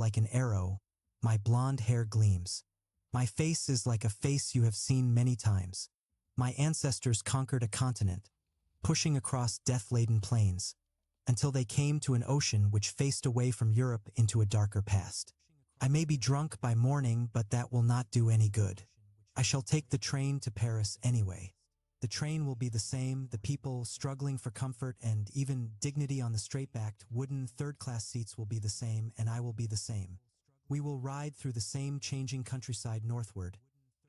like an arrow, my blonde hair gleams. My face is like a face you have seen many times. My ancestors conquered a continent, pushing across death-laden plains, until they came to an ocean which faced away from Europe into a darker past. I may be drunk by morning, but that will not do any good. I shall take the train to Paris anyway. The train will be the same, the people struggling for comfort and even dignity on the straight-backed wooden third-class seats will be the same, and I will be the same. We will ride through the same changing countryside northward,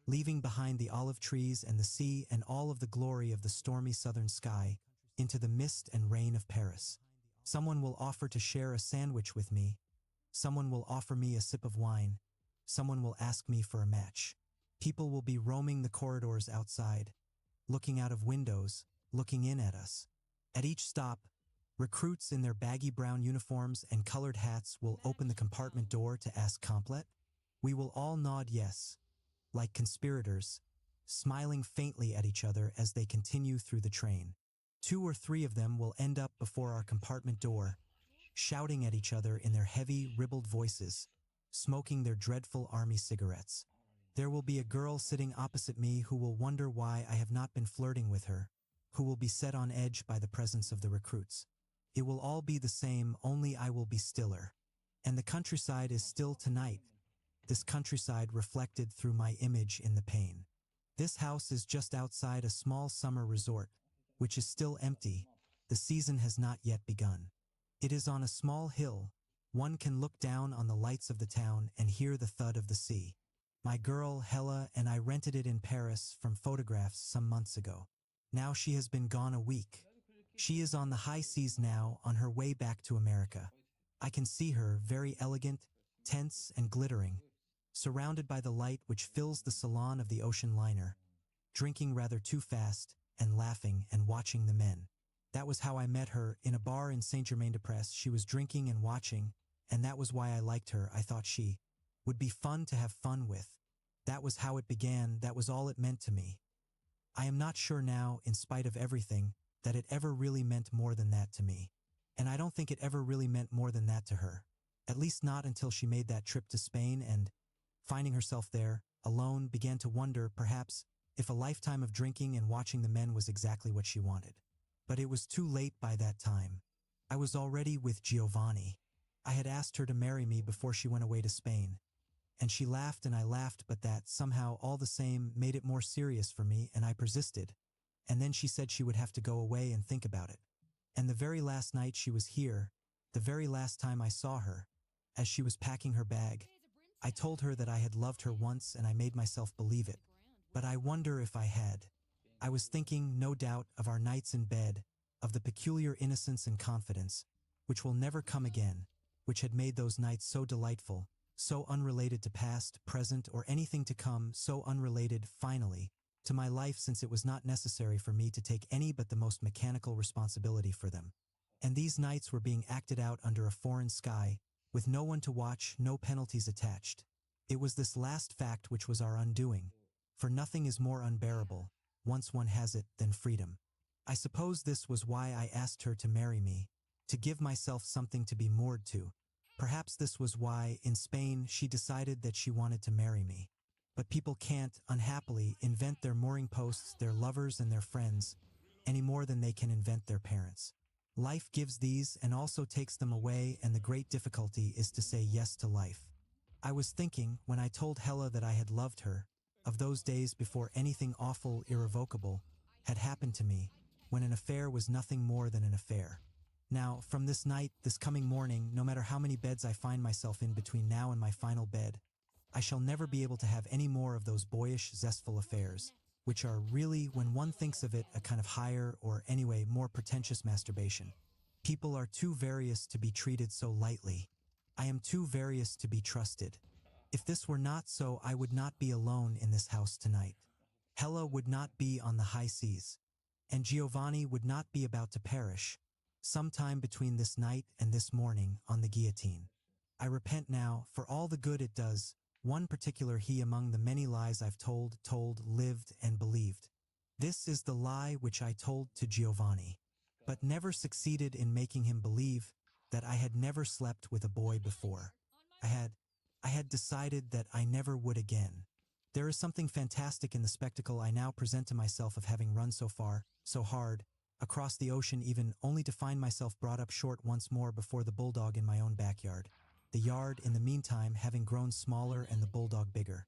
leaving behind the olive trees and the sea and all of the glory of the stormy southern sky into the mist and rain of Paris. Someone will offer to share a sandwich with me. Someone will offer me a sip of wine. Someone will ask me for a match. People will be roaming the corridors outside, looking out of windows, looking in at us. At each stop, recruits in their baggy brown uniforms and colored hats will open the compartment door to ask complet. We will all nod yes, like conspirators, smiling faintly at each other as they continue through the train. 2 or 3 of them will end up before our compartment door, shouting at each other in their heavy, ribald voices, smoking their dreadful army cigarettes. There will be a girl sitting opposite me who will wonder why I have not been flirting with her, who will be set on edge by the presence of the recruits. It will all be the same, only I will be stiller. And the countryside is still tonight, this countryside reflected through my image in the pane. This house is just outside a small summer resort, which is still empty. The season has not yet begun. It is on a small hill. One can look down on the lights of the town and hear the thud of the sea. My girl, Hella, and I rented it in Paris from photographs some months ago. Now she has been gone a week. She is on the high seas now, on her way back to America. I can see her, very elegant, tense, and glittering, surrounded by the light which fills the salon of the ocean liner, drinking rather too fast, and laughing and watching the men. That was how I met her, in a bar in Saint-Germain-des-Prés. She was drinking and watching, and that was why I liked her. I thought she would be fun to have fun with. That was how it began, that was all it meant to me. I am not sure now, in spite of everything, that it ever really meant more than that to me. And I don't think it ever really meant more than that to her. At least not until she made that trip to Spain and, finding herself there, alone, began to wonder, perhaps, if a lifetime of drinking and watching the men was exactly what she wanted. But it was too late by that time. I was already with Giovanni. I had asked her to marry me before she went away to Spain. And she laughed and I laughed, but that, somehow, all the same, made it more serious for me, and I persisted. And then she said she would have to go away and think about it. And the very last night she was here, the very last time I saw her, as she was packing her bag, I told her that I had loved her once and I made myself believe it. But I wonder if I had. I was thinking, no doubt, of our nights in bed, of the peculiar innocence and confidence, which will never come again, which had made those nights so delightful, so unrelated to past, present, or anything to come, so unrelated, finally, to my life, since it was not necessary for me to take any but the most mechanical responsibility for them. And these nights were being acted out under a foreign sky, with no one to watch, no penalties attached. It was this last fact which was our undoing, for nothing is more unbearable, once one has it, than freedom. I suppose this was why I asked her to marry me, to give myself something to be moored to. Perhaps this was why, in Spain, she decided that she wanted to marry me. But people can't, unhappily, invent their mooring posts, their lovers and their friends, any more than they can invent their parents. Life gives these and also takes them away, and the great difficulty is to say yes to life. I was thinking, when I told Hella that I had loved her, of those days before anything awful, irrevocable, had happened to me, when an affair was nothing more than an affair. Now, from this night, this coming morning, no matter how many beds I find myself in between now and my final bed, I shall never be able to have any more of those boyish, zestful affairs, which are really, when one thinks of it, a kind of higher, or anyway, more pretentious masturbation. People are too various to be treated so lightly. I am too various to be trusted. If this were not so, I would not be alone in this house tonight. Hella would not be on the high seas, and Giovanni would not be about to perish, sometime between this night and this morning, on the guillotine. I repent now, for all the good it does, one particular he among the many lies I've told, lived, and believed. This is the lie which I told to Giovanni, but never succeeded in making him believe that I had never slept with a boy before. I had, I had decided that I never would again. There is something fantastic in the spectacle I now present to myself of having run so far, so hard, across the ocean even only to find myself brought up short once more before the bulldog in my own backyard. The yard, in the meantime, having grown smaller and the bulldog bigger.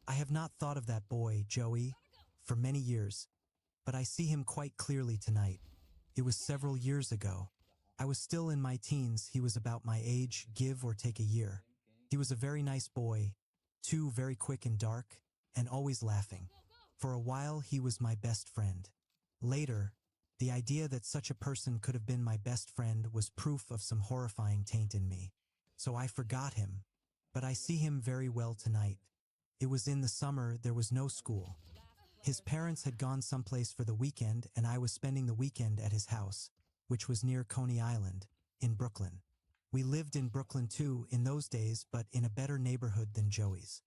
I have not thought of that boy, Joey, for many years, but I see him quite clearly tonight. It was several years ago. I was still in my teens, he was about my age, give or take a year. He was a very nice boy, too very quick and dark, and always laughing. For a while he was my best friend. Later, the idea that such a person could have been my best friend was proof of some horrifying taint in me. So I forgot him. But I see him very well tonight. It was in the summer, there was no school. His parents had gone someplace for the weekend and I was spending the weekend at his house, which was near Coney Island, in Brooklyn. We lived in Brooklyn too in those days, but in a better neighborhood than Joey's.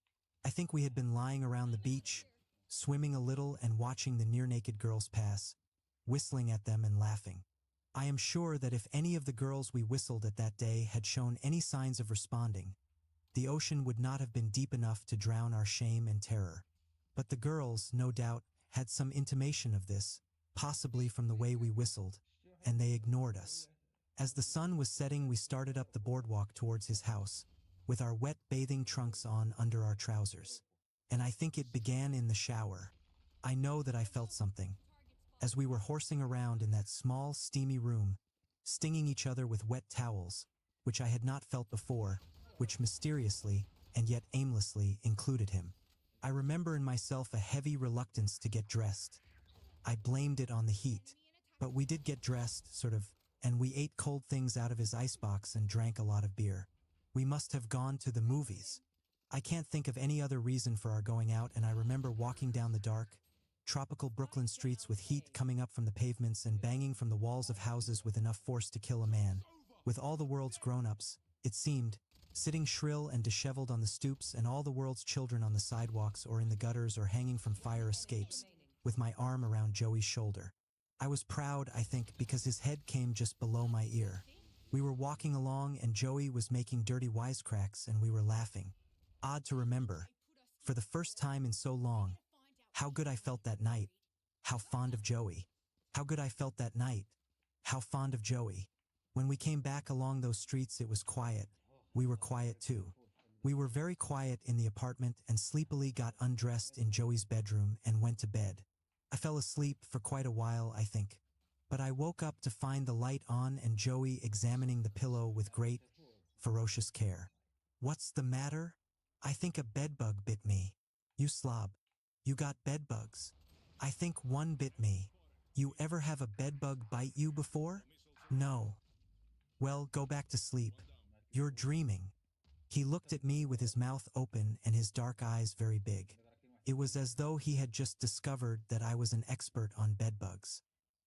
I think we had been lying around the beach, swimming a little and watching the near-naked girls pass, whistling at them and laughing. I am sure that if any of the girls we whistled at that day had shown any signs of responding, the ocean would not have been deep enough to drown our shame and terror. But the girls, no doubt, had some intimation of this, possibly from the way we whistled, and they ignored us. As the sun was setting, we started up the boardwalk towards his house, with our wet bathing trunks on under our trousers. And I think it began in the shower. I know that I felt something. As we were horsing around in that small, steamy room, stinging each other with wet towels, which I had not felt before, which mysteriously, and yet aimlessly, included him. I remember in myself a heavy reluctance to get dressed. I blamed it on the heat. But we did get dressed, sort of, and we ate cold things out of his icebox and drank a lot of beer. We must have gone to the movies. I can't think of any other reason for our going out, and I remember walking down the dark, tropical Brooklyn streets with heat coming up from the pavements and banging from the walls of houses with enough force to kill a man. With all the world's grown-ups, it seemed, sitting shrill and disheveled on the stoops and all the world's children on the sidewalks or in the gutters or hanging from fire escapes, with my arm around Joey's shoulder. I was proud, I think, because his head came just below my ear. We were walking along and Joey was making dirty wisecracks and we were laughing. Odd to remember, for the first time in so long, how good I felt that night. How fond of Joey. How good I felt that night. How fond of Joey. When we came back along those streets, it was quiet. We were quiet too. We were very quiet in the apartment and sleepily got undressed in Joey's bedroom and went to bed. I fell asleep for quite a while, I think. But I woke up to find the light on and Joey examining the pillow with great, ferocious care. What's the matter? I think a bedbug bit me. You slob. You got bedbugs. I think one bit me. You ever have a bedbug bite you before? No. Well, go back to sleep. You're dreaming. He looked at me with his mouth open and his dark eyes very big. It was as though he had just discovered that I was an expert on bedbugs.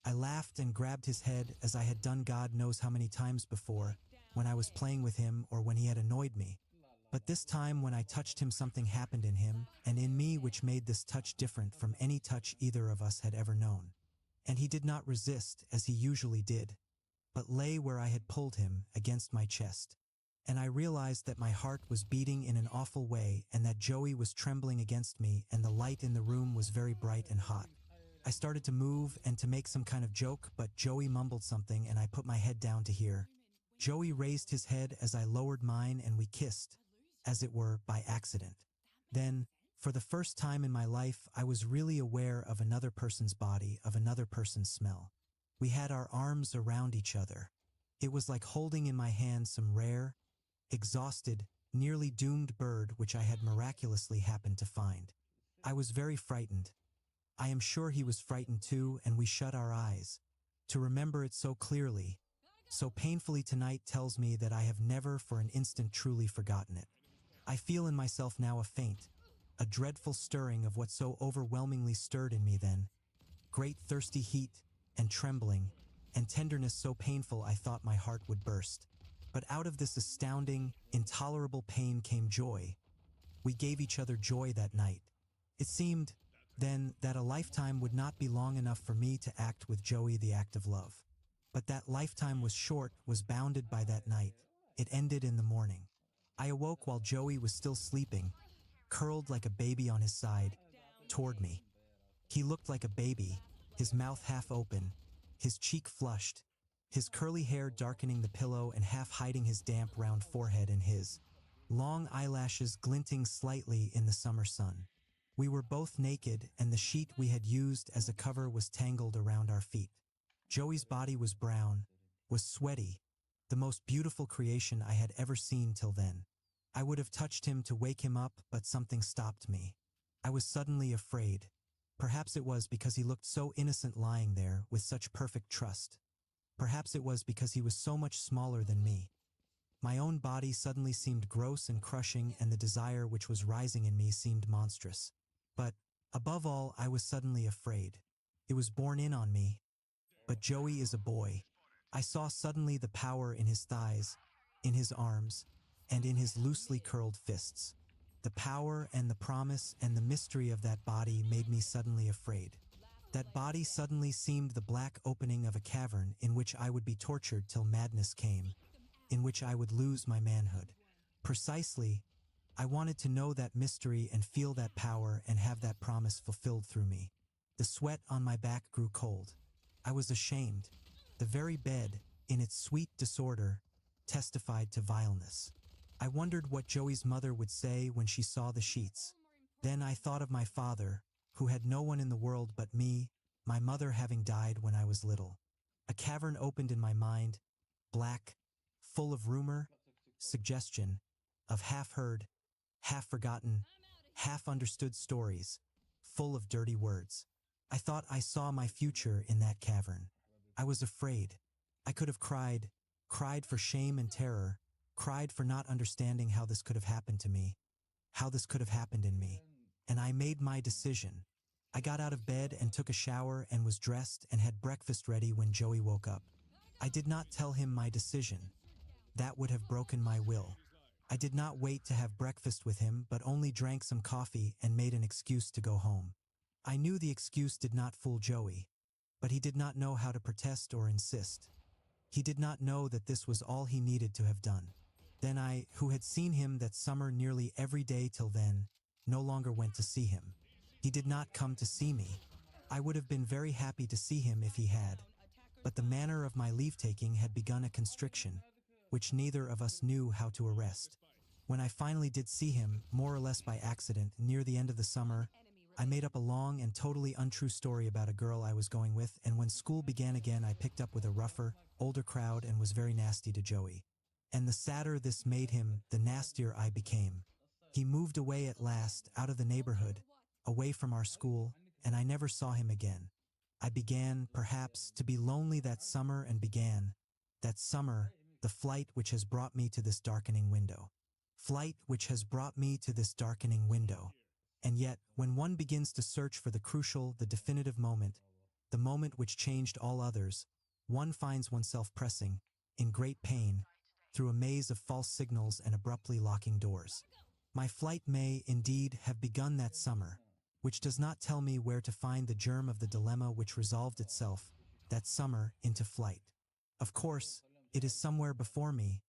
I laughed and grabbed his head as I had done God knows how many times before, when I was playing with him or when he had annoyed me. But this time when I touched him, something happened in him and in me which made this touch different from any touch either of us had ever known. And he did not resist, as he usually did, but lay where I had pulled him, against my chest. And I realized that my heart was beating in an awful way and that Joey was trembling against me and the light in the room was very bright and hot. I started to move and to make some kind of joke, but Joey mumbled something and I put my head down to hear. Joey raised his head as I lowered mine and we kissed, as it were, by accident. Then, for the first time in my life, I was really aware of another person's body, of another person's smell. We had our arms around each other. It was like holding in my hand some rare, exhausted, nearly doomed bird which I had miraculously happened to find. I was very frightened. I am sure he was frightened too, and we shut our eyes. To remember it so clearly, so painfully tonight tells me that I have never for an instant truly forgotten it. I feel in myself now a faint, a dreadful stirring of what so overwhelmingly stirred in me then. Great thirsty heat, and trembling, and tenderness so painful I thought my heart would burst. But out of this astounding, intolerable pain came joy. We gave each other joy that night. It seemed, then, that a lifetime would not be long enough for me to act with Joey the act of love. But that lifetime was short, was bounded by that night. It ended in the morning. I awoke while Joey was still sleeping, curled like a baby on his side, toward me. He looked like a baby, his mouth half open, his cheek flushed, his curly hair darkening the pillow and half hiding his damp round forehead and his long eyelashes glinting slightly in the summer sun. We were both naked, and the sheet we had used as a cover was tangled around our feet. Joey's body was brown, was sweaty, the most beautiful creation I had ever seen till then. I would have touched him to wake him up, but something stopped me. I was suddenly afraid. Perhaps it was because he looked so innocent lying there with such perfect trust. Perhaps it was because he was so much smaller than me. My own body suddenly seemed gross and crushing, and the desire which was rising in me seemed monstrous. But, above all, I was suddenly afraid. It was borne in on me. But Joey is a boy. I saw suddenly the power in his thighs, in his arms, and in his loosely curled fists. The power and the promise and the mystery of that body made me suddenly afraid. That body suddenly seemed the black opening of a cavern in which I would be tortured till madness came, in which I would lose my manhood. Precisely, I wanted to know that mystery and feel that power and have that promise fulfilled through me. The sweat on my back grew cold. I was ashamed. The very bed, in its sweet disorder, testified to vileness. I wondered what Joey's mother would say when she saw the sheets. Then I thought of my father, who had no one in the world but me, my mother having died when I was little. A cavern opened in my mind, black, full of rumor, suggestion, of half-heard, half-forgotten, half-understood stories, full of dirty words. I thought I saw my future in that cavern. I was afraid. I could have cried for shame and terror, cried for not understanding how this could have happened to me, how this could have happened in me. And I made my decision. I got out of bed and took a shower and was dressed and had breakfast ready when Joey woke up. I did not tell him my decision. That would have broken my will. I did not wait to have breakfast with him, but only drank some coffee and made an excuse to go home. I knew the excuse did not fool Joey, but he did not know how to protest or insist. He did not know that this was all he needed to have done. Then I, who had seen him that summer nearly every day till then, no longer went to see him. He did not come to see me. I would have been very happy to see him if he had, but the manner of my leave-taking had begun a constriction, which neither of us knew how to arrest. When I finally did see him, more or less by accident, near the end of the summer, I made up a long and totally untrue story about a girl I was going with, and when school began again I picked up with a rougher, older crowd and was very nasty to Joey. And the sadder this made him, the nastier I became. He moved away at last, out of the neighborhood, away from our school, and I never saw him again. I began, perhaps, to be lonely that summer and began, that summer, the flight which has brought me to this darkening window. Flight which has brought me to this darkening window. And yet, when one begins to search for the crucial, the definitive moment, the moment which changed all others, one finds oneself pressing, in great pain, through a maze of false signals and abruptly locking doors. My flight may, indeed, have begun that summer, which does not tell me where to find the germ of the dilemma which resolved itself, that summer, into flight. Of course, it is somewhere before me,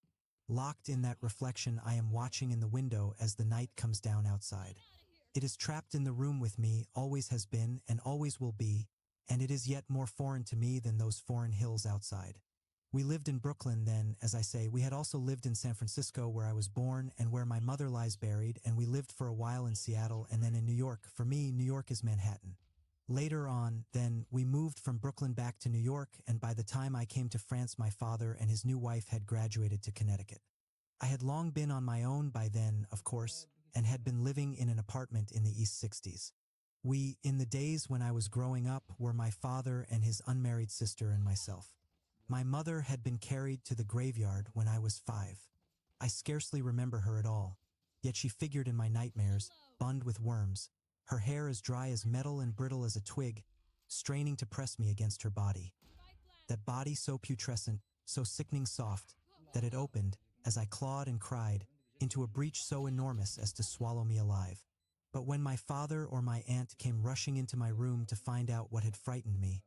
locked in that reflection I am watching in the window as the night comes down outside. It is trapped in the room with me, always has been and always will be, and it is yet more foreign to me than those foreign hills outside. We lived in Brooklyn then, as I say. We had also lived in San Francisco, where I was born and where my mother lies buried, and we lived for a while in Seattle and then in New York. For me, New York is Manhattan. Later on, then, we moved from Brooklyn back to New York, and by the time I came to France, my father and his new wife had graduated to Connecticut. I had long been on my own by then, of course, and had been living in an apartment in the East 60s. We, in the days when I was growing up, were my father and his unmarried sister and myself. My mother had been carried to the graveyard when I was 5. I scarcely remember her at all, yet she figured in my nightmares, bunned with worms, her hair as dry as metal and brittle as a twig, straining to press me against her body. That body so putrescent, so sickening soft, that it opened, as I clawed and cried, into a breach so enormous as to swallow me alive. But when my father or my aunt came rushing into my room to find out what had frightened me,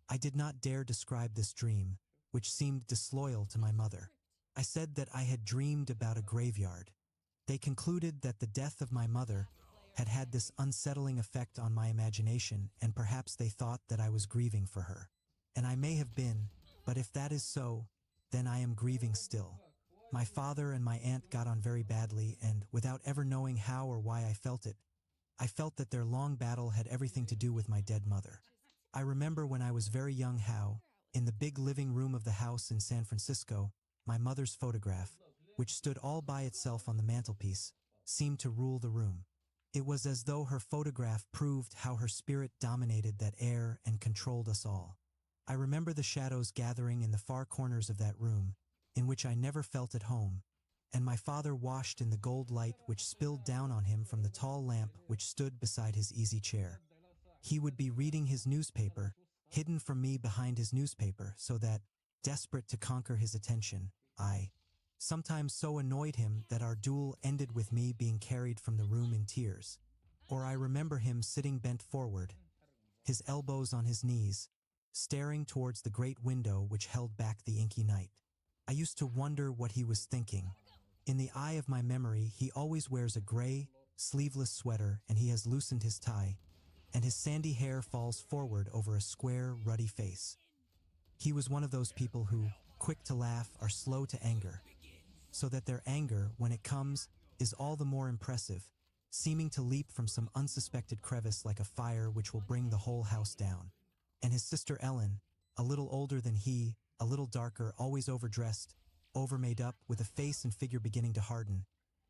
I did not dare describe this dream, which seemed disloyal to my mother. I said that I had dreamed about a graveyard. They concluded that the death of my mother had had this unsettling effect on my imagination, and perhaps they thought that I was grieving for her. And I may have been, but if that is so, then I am grieving still. My father and my aunt got on very badly, and without ever knowing how or why I felt it, I felt that their long battle had everything to do with my dead mother. I remember when I was very young how, in the big living room of the house in San Francisco, my mother's photograph, which stood all by itself on the mantelpiece, seemed to rule the room. It was as though her photograph proved how her spirit dominated that air and controlled us all. I remember the shadows gathering in the far corners of that room, in which I never felt at home, and my father washed in the gold light which spilled down on him from the tall lamp which stood beside his easy chair. He would be reading his newspaper, hidden from me behind his newspaper, so that, desperate to conquer his attention, I sometimes so annoyed him that our duel ended with me being carried from the room in tears. Or I remember him sitting bent forward, his elbows on his knees, staring towards the great window which held back the inky night. I used to wonder what he was thinking. In the eye of my memory, he always wears a gray, sleeveless sweater, and he has loosened his tie, and his sandy hair falls forward over a square, ruddy face. He was one of those people who, quick to laugh, are slow to anger, so that their anger, when it comes, is all the more impressive, seeming to leap from some unsuspected crevice like a fire which will bring the whole house down. And his sister Ellen, a little older than he, a little darker, always overdressed, overmade up, with a face and figure beginning to harden,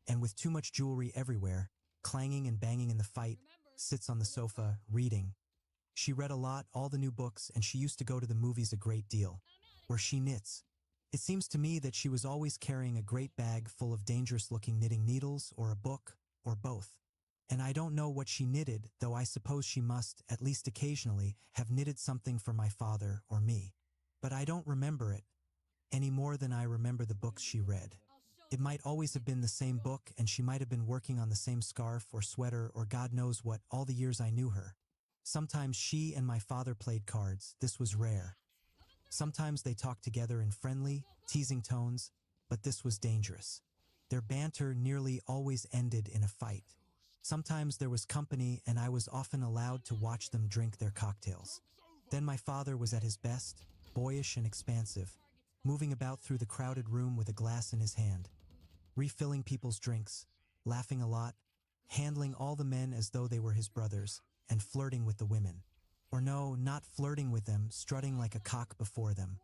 and with too much jewelry everywhere, clanging and banging in the fight, sits on the sofa, reading. She read a lot, all the new books, and she used to go to the movies a great deal, where she knits. It seems to me that she was always carrying a great bag full of dangerous-looking knitting needles, or a book, or both. And I don't know what she knitted, though I suppose she must, at least occasionally, have knitted something for my father or me. But I don't remember it, any more than I remember the books she read. It might always have been the same book, and she might have been working on the same scarf or sweater or God knows what all the years I knew her. Sometimes she and my father played cards. This was rare. Sometimes they talked together in friendly, teasing tones, but this was dangerous. Their banter nearly always ended in a fight. Sometimes there was company, and I was often allowed to watch them drink their cocktails. Then my father was at his best, boyish and expansive, moving about through the crowded room with a glass in his hand, refilling people's drinks, laughing a lot, handling all the men as though they were his brothers, and flirting with the women. Or no, not flirting with them, strutting like a cock before them.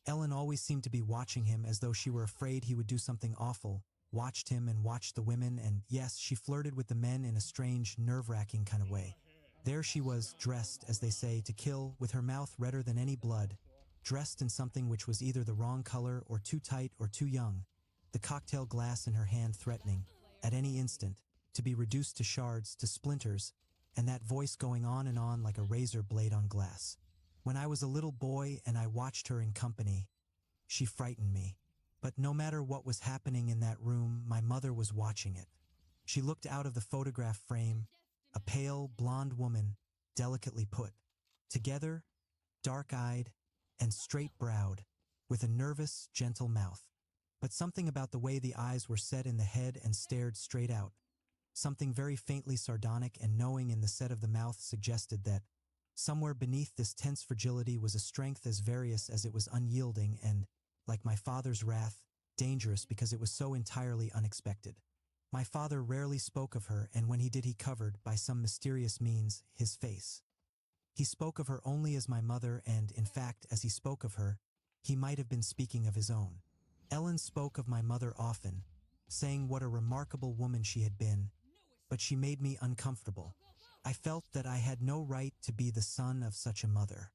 Ellen always seemed to be watching him as though she were afraid he would do something awful, watched him and watched the women, and yes, she flirted with the men in a strange, nerve-wracking kind of way. There she was, dressed, as they say, to kill, with her mouth redder than any blood, dressed in something which was either the wrong color or too tight or too young, the cocktail glass in her hand threatening, at any instant, to be reduced to shards, to splinters, and that voice going on and on like a razor blade on glass. When I was a little boy and I watched her in company, she frightened me. But no matter what was happening in that room, my mother was watching it. She looked out of the photograph frame, a pale, blonde woman, delicately put, together, dark-eyed, and straight-browed, with a nervous, gentle mouth. But something about the way the eyes were set in the head and stared straight out, something very faintly sardonic and knowing in the set of the mouth, suggested that somewhere beneath this tense fragility was a strength as various as it was unyielding and, like my father's wrath, dangerous because it was so entirely unexpected. My father rarely spoke of her, and when he did, he covered, by some mysterious means, his face. He spoke of her only as my mother, and, in fact, as he spoke of her, he might have been speaking of his own. Ellen spoke of my mother often, saying what a remarkable woman she had been, but she made me uncomfortable. I felt that I had no right to be the son of such a mother.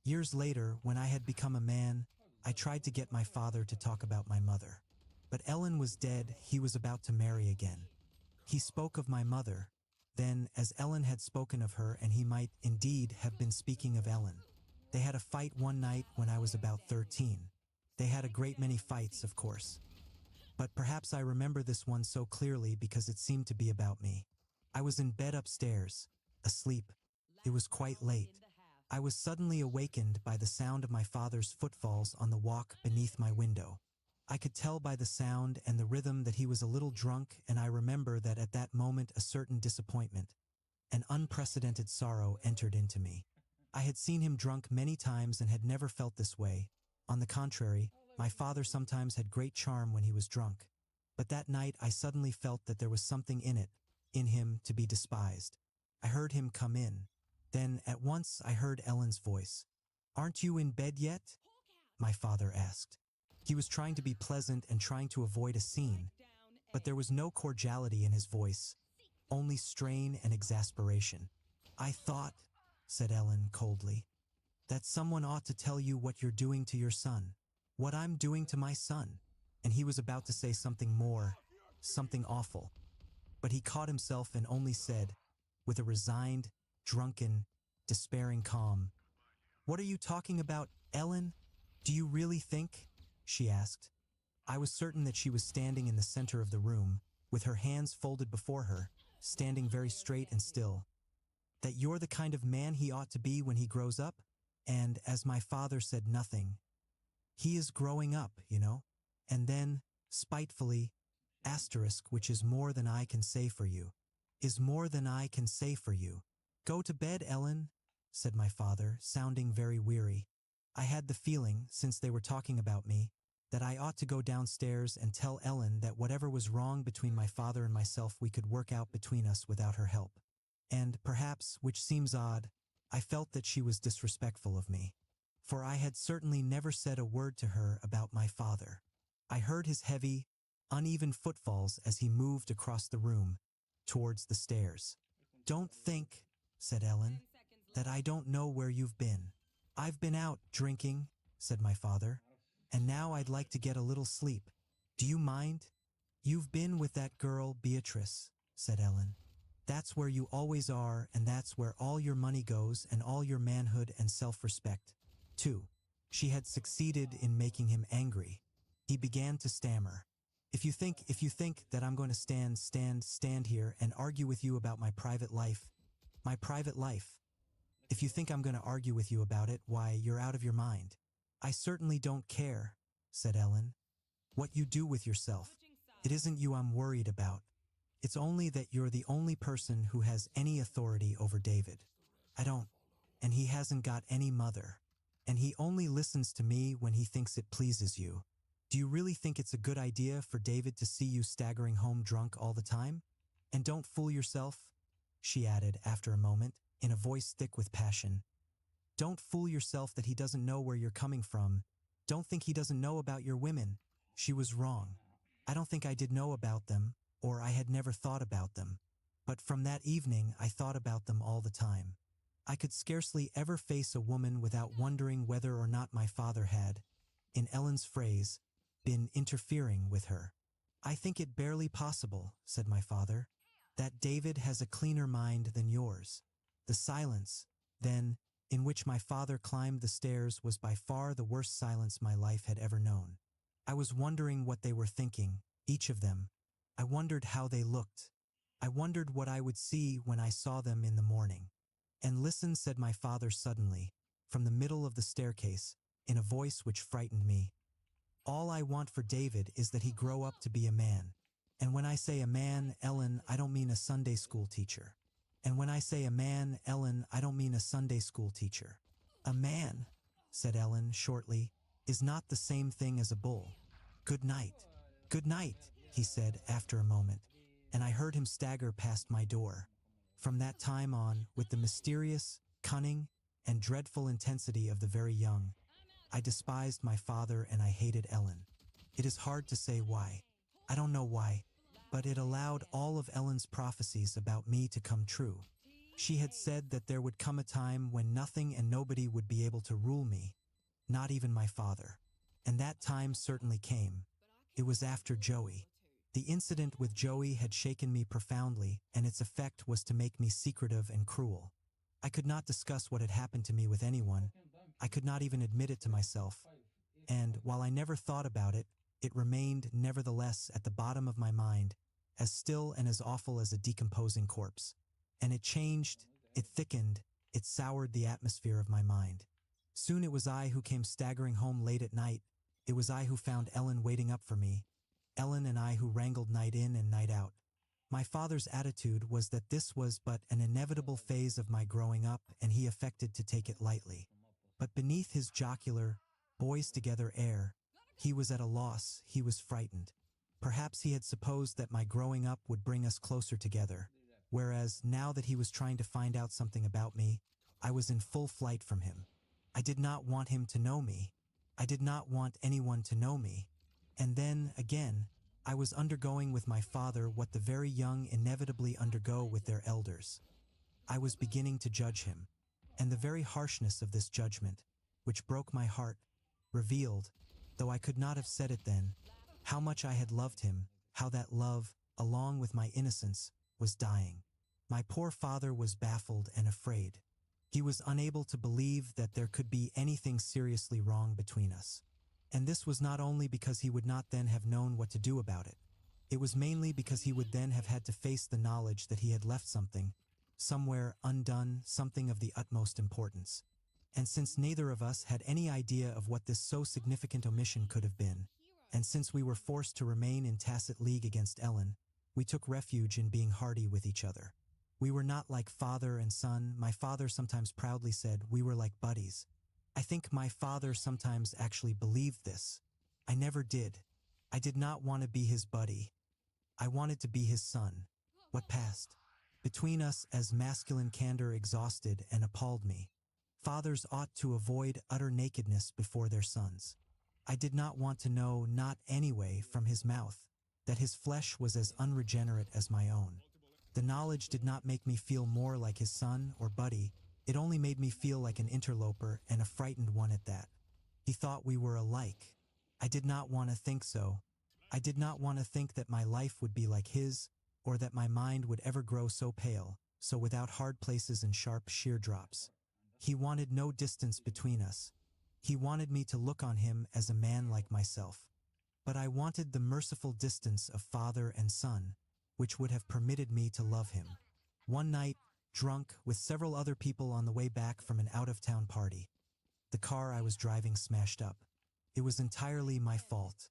Years later, when I had become a man, I tried to get my father to talk about my mother. But Ellen was dead, he was about to marry again. He spoke of my mother, then, as Ellen had spoken of her, and he might, indeed, have been speaking of Ellen. They had a fight one night when I was about 13. They had a great many fights, of course. But perhaps I remember this one so clearly because it seemed to be about me. I was in bed upstairs, asleep. It was quite late. I was suddenly awakened by the sound of my father's footfalls on the walk beneath my window. I could tell by the sound and the rhythm that he was a little drunk, and I remember that at that moment a certain disappointment, an unprecedented sorrow entered into me. I had seen him drunk many times and had never felt this way. On the contrary, my father sometimes had great charm when he was drunk. But that night I suddenly felt that there was something in him to be despised. I heard him come in. Then, at once, I heard Ellen's voice. "Aren't you in bed yet?" my father asked. He was trying to be pleasant and trying to avoid a scene, but there was no cordiality in his voice, only strain and exasperation. "I thought," said Ellen coldly, "that someone ought to tell you what you're doing to your son, what I'm doing to my son." And he was about to say something more, something awful. But he caught himself and only said, with a resigned, drunken, despairing calm, "What are you talking about, Ellen? Do you really think?" she asked. I was certain that she was standing in the center of the room, with her hands folded before her, standing very straight and still. "That you're the kind of man he ought to be when he grows up?" And, as my father said nothing, "He is growing up, you know." And then, spitefully, asterisk, "which is more than I can say for you, is more than I can say for you." "Go to bed, Ellen," said my father, sounding very weary. I had the feeling, since they were talking about me, that I ought to go downstairs and tell Ellen that whatever was wrong between my father and myself we could work out between us without her help. And, perhaps, which seems odd, I felt that she was disrespectful of me. For I had certainly never said a word to her about my father. I heard his heavy, uneven footfalls as he moved across the room, towards the stairs. "Don't think," said Ellen, "that I don't know where you've been." "I've been out drinking," said my father, "and now I'd like to get a little sleep. Do you mind?" "You've been with that girl, Beatrice," said Ellen. "That's where you always are, and that's where all your money goes and all your manhood and self-respect, too." She had succeeded in making him angry. He began to stammer. If you think that I'm going to stand here and argue with you about my private life, if you think I'm going to argue with you about it, why, you're out of your mind." "I certainly don't care," said Ellen, "what you do with yourself. It isn't you I'm worried about. It's only that you're the only person who has any authority over David. I don't, and he hasn't got any mother, and he only listens to me when he thinks it pleases you. Do you really think it's a good idea for David to see you staggering home drunk all the time? And don't fool yourself," she added after a moment, in a voice thick with passion. "Don't fool yourself that he doesn't know where you're coming from. Don't think he doesn't know about your women." She was wrong. I don't think I did know about them, or I had never thought about them. But from that evening I thought about them all the time. I could scarcely ever face a woman without wondering whether or not my father had, in Ellen's phrase, been interfering with her. "I think it barely possible," said my father, "that David has a cleaner mind than yours." The silence, then, in which my father climbed the stairs was by far the worst silence my life had ever known. I was wondering what they were thinking, each of them. I wondered how they looked. I wondered what I would see when I saw them in the morning. "And listen," said my father suddenly, from the middle of the staircase, in a voice which frightened me. "All I want for David is that he grow up to be a man. And when I say a man, Ellen, I don't mean a Sunday school teacher. And when I say a man, Ellen, I don't mean a Sunday school teacher. A man," said Ellen shortly, "is not the same thing as a bull. Good night." "Good night," he said after a moment, and I heard him stagger past my door. From that time on, with the mysterious, cunning, and dreadful intensity of the very young, I despised my father and I hated Ellen. It is hard to say why. I don't know why, but it allowed all of Ellen's prophecies about me to come true. She had said that there would come a time when nothing and nobody would be able to rule me, not even my father. And that time certainly came. It was after Joey. The incident with Joey had shaken me profoundly, and its effect was to make me secretive and cruel. I could not discuss what had happened to me with anyone. I could not even admit it to myself. And, while I never thought about it, it remained, nevertheless, at the bottom of my mind, as still and as awful as a decomposing corpse. And it changed, it thickened, it soured the atmosphere of my mind. Soon it was I who came staggering home late at night, It was I who found Ellen waiting up for me, Ellen and I who wrangled night in and night out. My father's attitude was that this was but an inevitable phase of my growing up and he affected to take it lightly. But beneath his jocular, boys-together air, he was at a loss, he was frightened. Perhaps he had supposed that my growing up would bring us closer together, whereas now that he was trying to find out something about me, I was in full flight from him. I did not want him to know me. I did not want anyone to know me. And then, again, I was undergoing with my father what the very young inevitably undergo with their elders. I was beginning to judge him, and the very harshness of this judgment, which broke my heart, revealed, though I could not have said it then, how much I had loved him, how that love, along with my innocence, was dying. My poor father was baffled and afraid. He was unable to believe that there could be anything seriously wrong between us. And this was not only because he would not then have known what to do about it. It was mainly because he would then have had to face the knowledge that he had left something, somewhere undone, something of the utmost importance. And since neither of us had any idea of what this so significant omission could have been, and since we were forced to remain in tacit league against Ellen, we took refuge in being hardy with each other. We were not like father and son. My father sometimes proudly said we were like buddies. I think my father sometimes actually believed this. I never did. I did not want to be his buddy. I wanted to be his son. What passed between us as masculine candor exhausted and appalled me. Fathers ought to avoid utter nakedness before their sons. I did not want to know, not anyway from his mouth, that his flesh was as unregenerate as my own. The knowledge did not make me feel more like his son or buddy. It only made me feel like an interloper and a frightened one at that. He thought we were alike. I did not want to think so. I did not want to think that my life would be like his, or that my mind would ever grow so pale, so without hard places and sharp sheer drops. He wanted no distance between us. He wanted me to look on him as a man like myself. But I wanted the merciful distance of father and son, which would have permitted me to love him. One night, drunk, with several other people on the way back from an out-of-town party. The car I was driving smashed up. It was entirely my fault.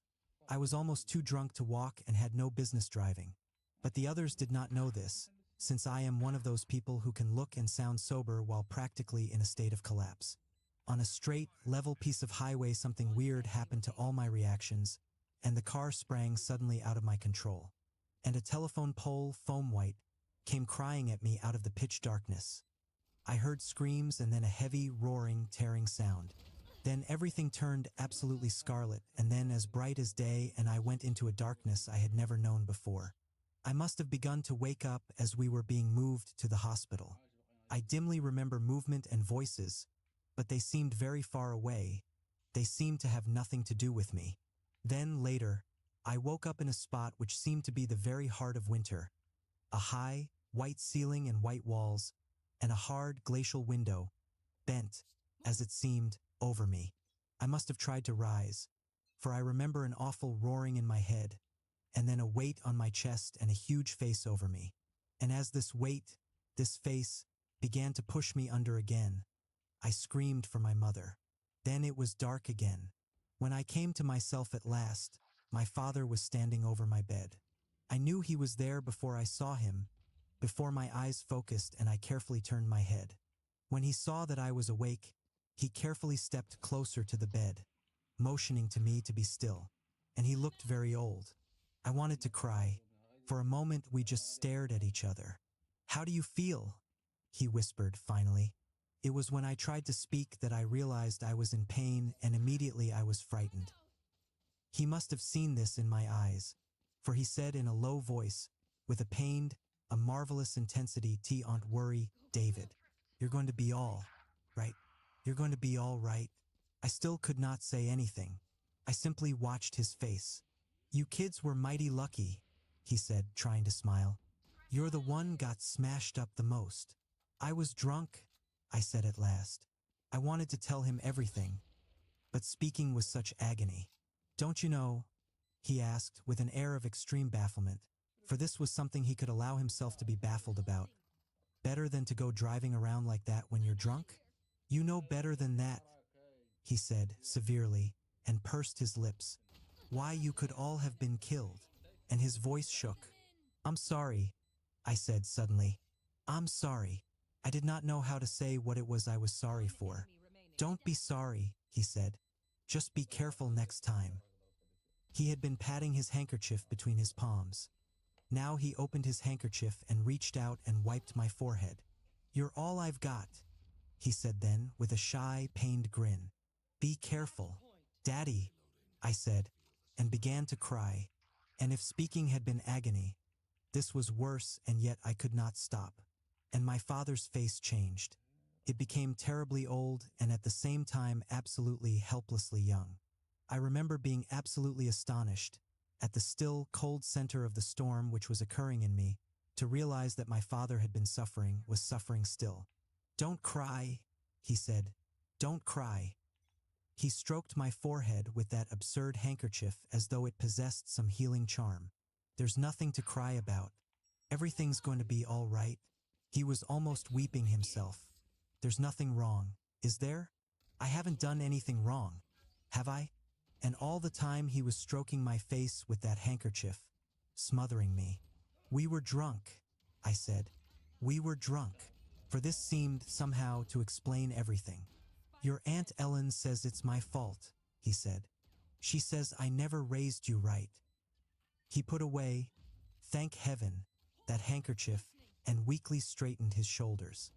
I was almost too drunk to walk and had no business driving. But the others did not know this, since I am one of those people who can look and sound sober while practically in a state of collapse. On a straight, level piece of highway, something weird happened to all my reactions, and the car sprang suddenly out of my control. And a telephone pole, foam white, came crying at me out of the pitch darkness. I heard screams and then a heavy, roaring, tearing sound. Then everything turned absolutely scarlet, and then as bright as day, and I went into a darkness I had never known before. I must have begun to wake up as we were being moved to the hospital. I dimly remember movement and voices, but they seemed very far away. They seemed to have nothing to do with me. Then, later, I woke up in a spot which seemed to be the very heart of winter. A high, white ceiling and white walls, and a hard, glacial window, bent, as it seemed, over me. I must have tried to rise, for I remember an awful roaring in my head, and then a weight on my chest and a huge face over me. And as this weight, this face, began to push me under again, I screamed for my mother. Then it was dark again. When I came to myself at last, my father was standing over my bed. I knew he was there before I saw him, before my eyes focused and I carefully turned my head. When he saw that I was awake, he carefully stepped closer to the bed, motioning to me to be still, and he looked very old. I wanted to cry. For a moment we just stared at each other. "How do you feel?" he whispered finally. It was when I tried to speak that I realized I was in pain, and immediately I was frightened. He must have seen this in my eyes, for he said in a low voice, with a pained, a marvelous intensity, "Don't worry, David. You're going to be all right. You're going to be all right." I still could not say anything. I simply watched his face. "You kids were mighty lucky," he said, trying to smile. "You're the one got smashed up the most." "I was drunk," I said at last. I wanted to tell him everything, but speaking was such agony. "Don't you know?" he asked with an air of extreme bafflement, for this was something he could allow himself to be baffled about. "Better than to go driving around like that when you're drunk? You know better than that," he said severely, and pursed his lips. Why you could all have been killed. And his voice shook. I'm sorry, I said suddenly. I'm sorry. I did not know how to say what it was I was sorry for. Don't be sorry, he said. Just be careful next time. He had been patting his handkerchief between his palms. Now he opened his handkerchief and reached out and wiped my forehead. You're all I've got, he said then with a shy, pained grin. Be careful. Daddy, I said, and began to cry. And if speaking had been agony, this was worse, and yet I could not stop. And my father's face changed. It became terribly old and at the same time absolutely helplessly young. I remember being absolutely astonished at the still, cold center of the storm which was occurring in me, to realize that my father had been suffering, was suffering still. Don't cry, he said. Don't cry. He stroked my forehead with that absurd handkerchief as though it possessed some healing charm. There's nothing to cry about. Everything's going to be all right. He was almost weeping himself. There's nothing wrong, is there? I haven't done anything wrong, have I? And all the time he was stroking my face with that handkerchief, smothering me. We were drunk, I said. We were drunk. For this seemed somehow to explain everything. Your Aunt Ellen says it's my fault, he said. She says I never raised you right. He put away, thank heaven, that handkerchief and weakly straightened his shoulders.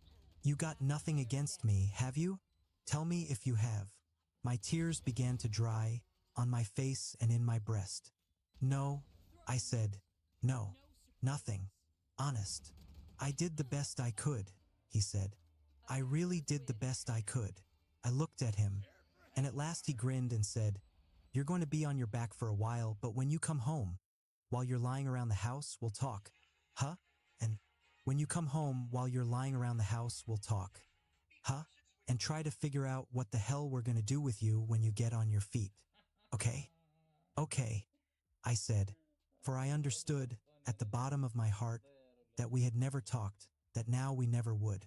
You got nothing against me, have you? Tell me if you have. My tears began to dry, on my face and in my breast. No, I said. No, nothing. Honest. I did the best I could, he said. I really did the best I could. I looked at him, and at last he grinned and said, You're going to be on your back for a while, but when you come home, while you're lying around the house, we'll talk. Huh? And when you come home while you're lying around the house, we'll talk. Huh? And try to figure out what the hell we're going to do with you when you get on your feet. Okay? Okay, I said, for I understood, at the bottom of my heart, that we had never talked, that now we never would.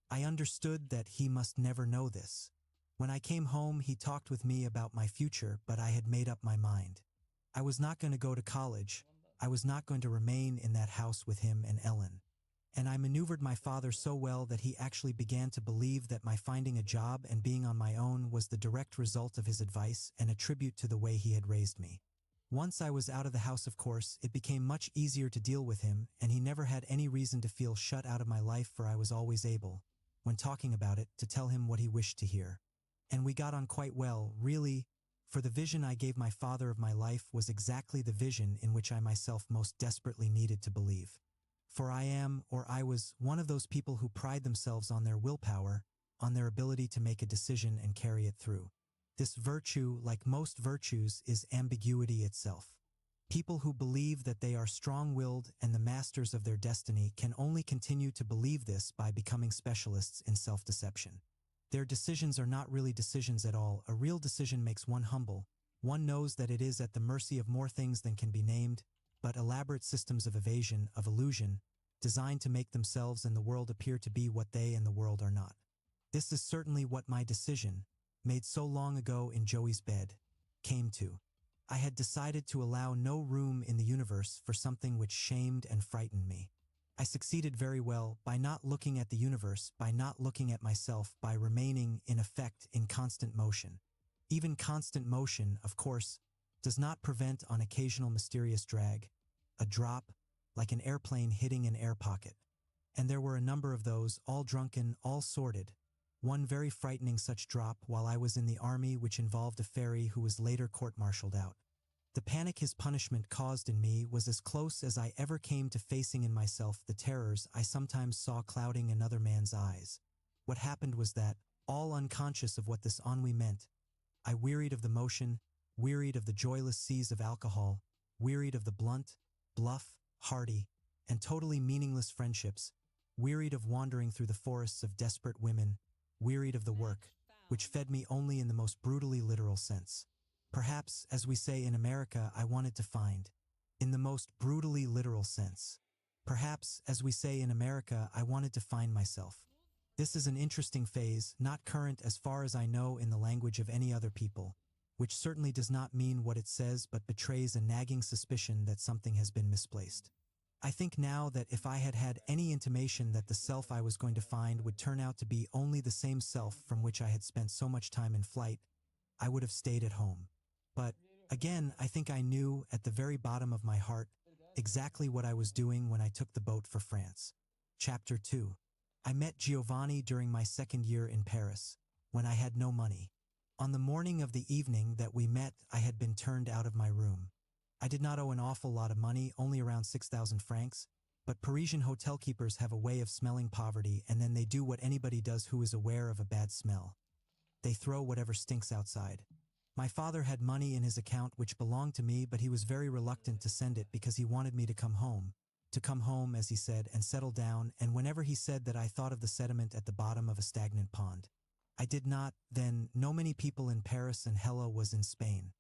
I understood that he must never know this. When I came home, he talked with me about my future, but I had made up my mind. I was not going to go to college. I was not going to remain in that house with him and Ellen. And I maneuvered my father so well that he actually began to believe that my finding a job and being on my own was the direct result of his advice and a tribute to the way he had raised me. Once I was out of the house, of course, it became much easier to deal with him, and he never had any reason to feel shut out of my life, for I was always able, when talking about it, to tell him what he wished to hear. And we got on quite well, really, for the vision I gave my father of my life was exactly the vision in which I myself most desperately needed to believe. For I am, or I was, one of those people who pride themselves on their willpower, on their ability to make a decision and carry it through. This virtue, like most virtues, is ambiguity itself. People who believe that they are strong-willed and the masters of their destiny can only continue to believe this by becoming specialists in self-deception. Their decisions are not really decisions at all. A real decision makes one humble. One knows that it is at the mercy of more things than can be named, but elaborate systems of evasion, of illusion, designed to make themselves and the world appear to be what they and the world are not. This is certainly what my decision, made so long ago in Joey's bed, came to. I had decided to allow no room in the universe for something which shamed and frightened me. I succeeded very well by not looking at the universe, by not looking at myself, by remaining, in effect, in constant motion. Even constant motion, of course, does not prevent on occasional mysterious drag, a drop, like an airplane hitting an air pocket. And there were a number of those, all drunken, all sordid. One very frightening such drop while I was in the army, which involved a fairy who was later court-martialed out. The panic his punishment caused in me was as close as I ever came to facing in myself the terrors I sometimes saw clouding another man's eyes. What happened was that, all unconscious of what this ennui meant, I wearied of the motion, wearied of the joyless seas of alcohol, wearied of the blunt, bluff, hearty, and totally meaningless friendships, wearied of wandering through the forests of desperate women, wearied of the work, which fed me only in the most brutally literal sense. Perhaps, as we say in America, I wanted to find, in the most brutally literal sense. Perhaps, as we say in America, I wanted to find myself. This is an interesting phase, not current as far as I know in the language of any other people, which certainly does not mean what it says but betrays a nagging suspicion that something has been misplaced. I think now that if I had had any intimation that the self I was going to find would turn out to be only the same self from which I had spent so much time in flight, I would have stayed at home. But, again, I think I knew, at the very bottom of my heart, exactly what I was doing when I took the boat for France. Chapter 2. I met Giovanni during my second year in Paris, when I had no money. On the morning of the evening that we met, I had been turned out of my room. I did not owe an awful lot of money, only around 6,000 francs, but Parisian hotel keepers have a way of smelling poverty, and then they do what anybody does who is aware of a bad smell. They throw whatever stinks outside. My father had money in his account which belonged to me, but he was very reluctant to send it because he wanted me to come home, as he said, and settle down, and whenever he said that I thought of the sediment at the bottom of a stagnant pond. I did not, then, know many people in Paris, and Hella was in Spain.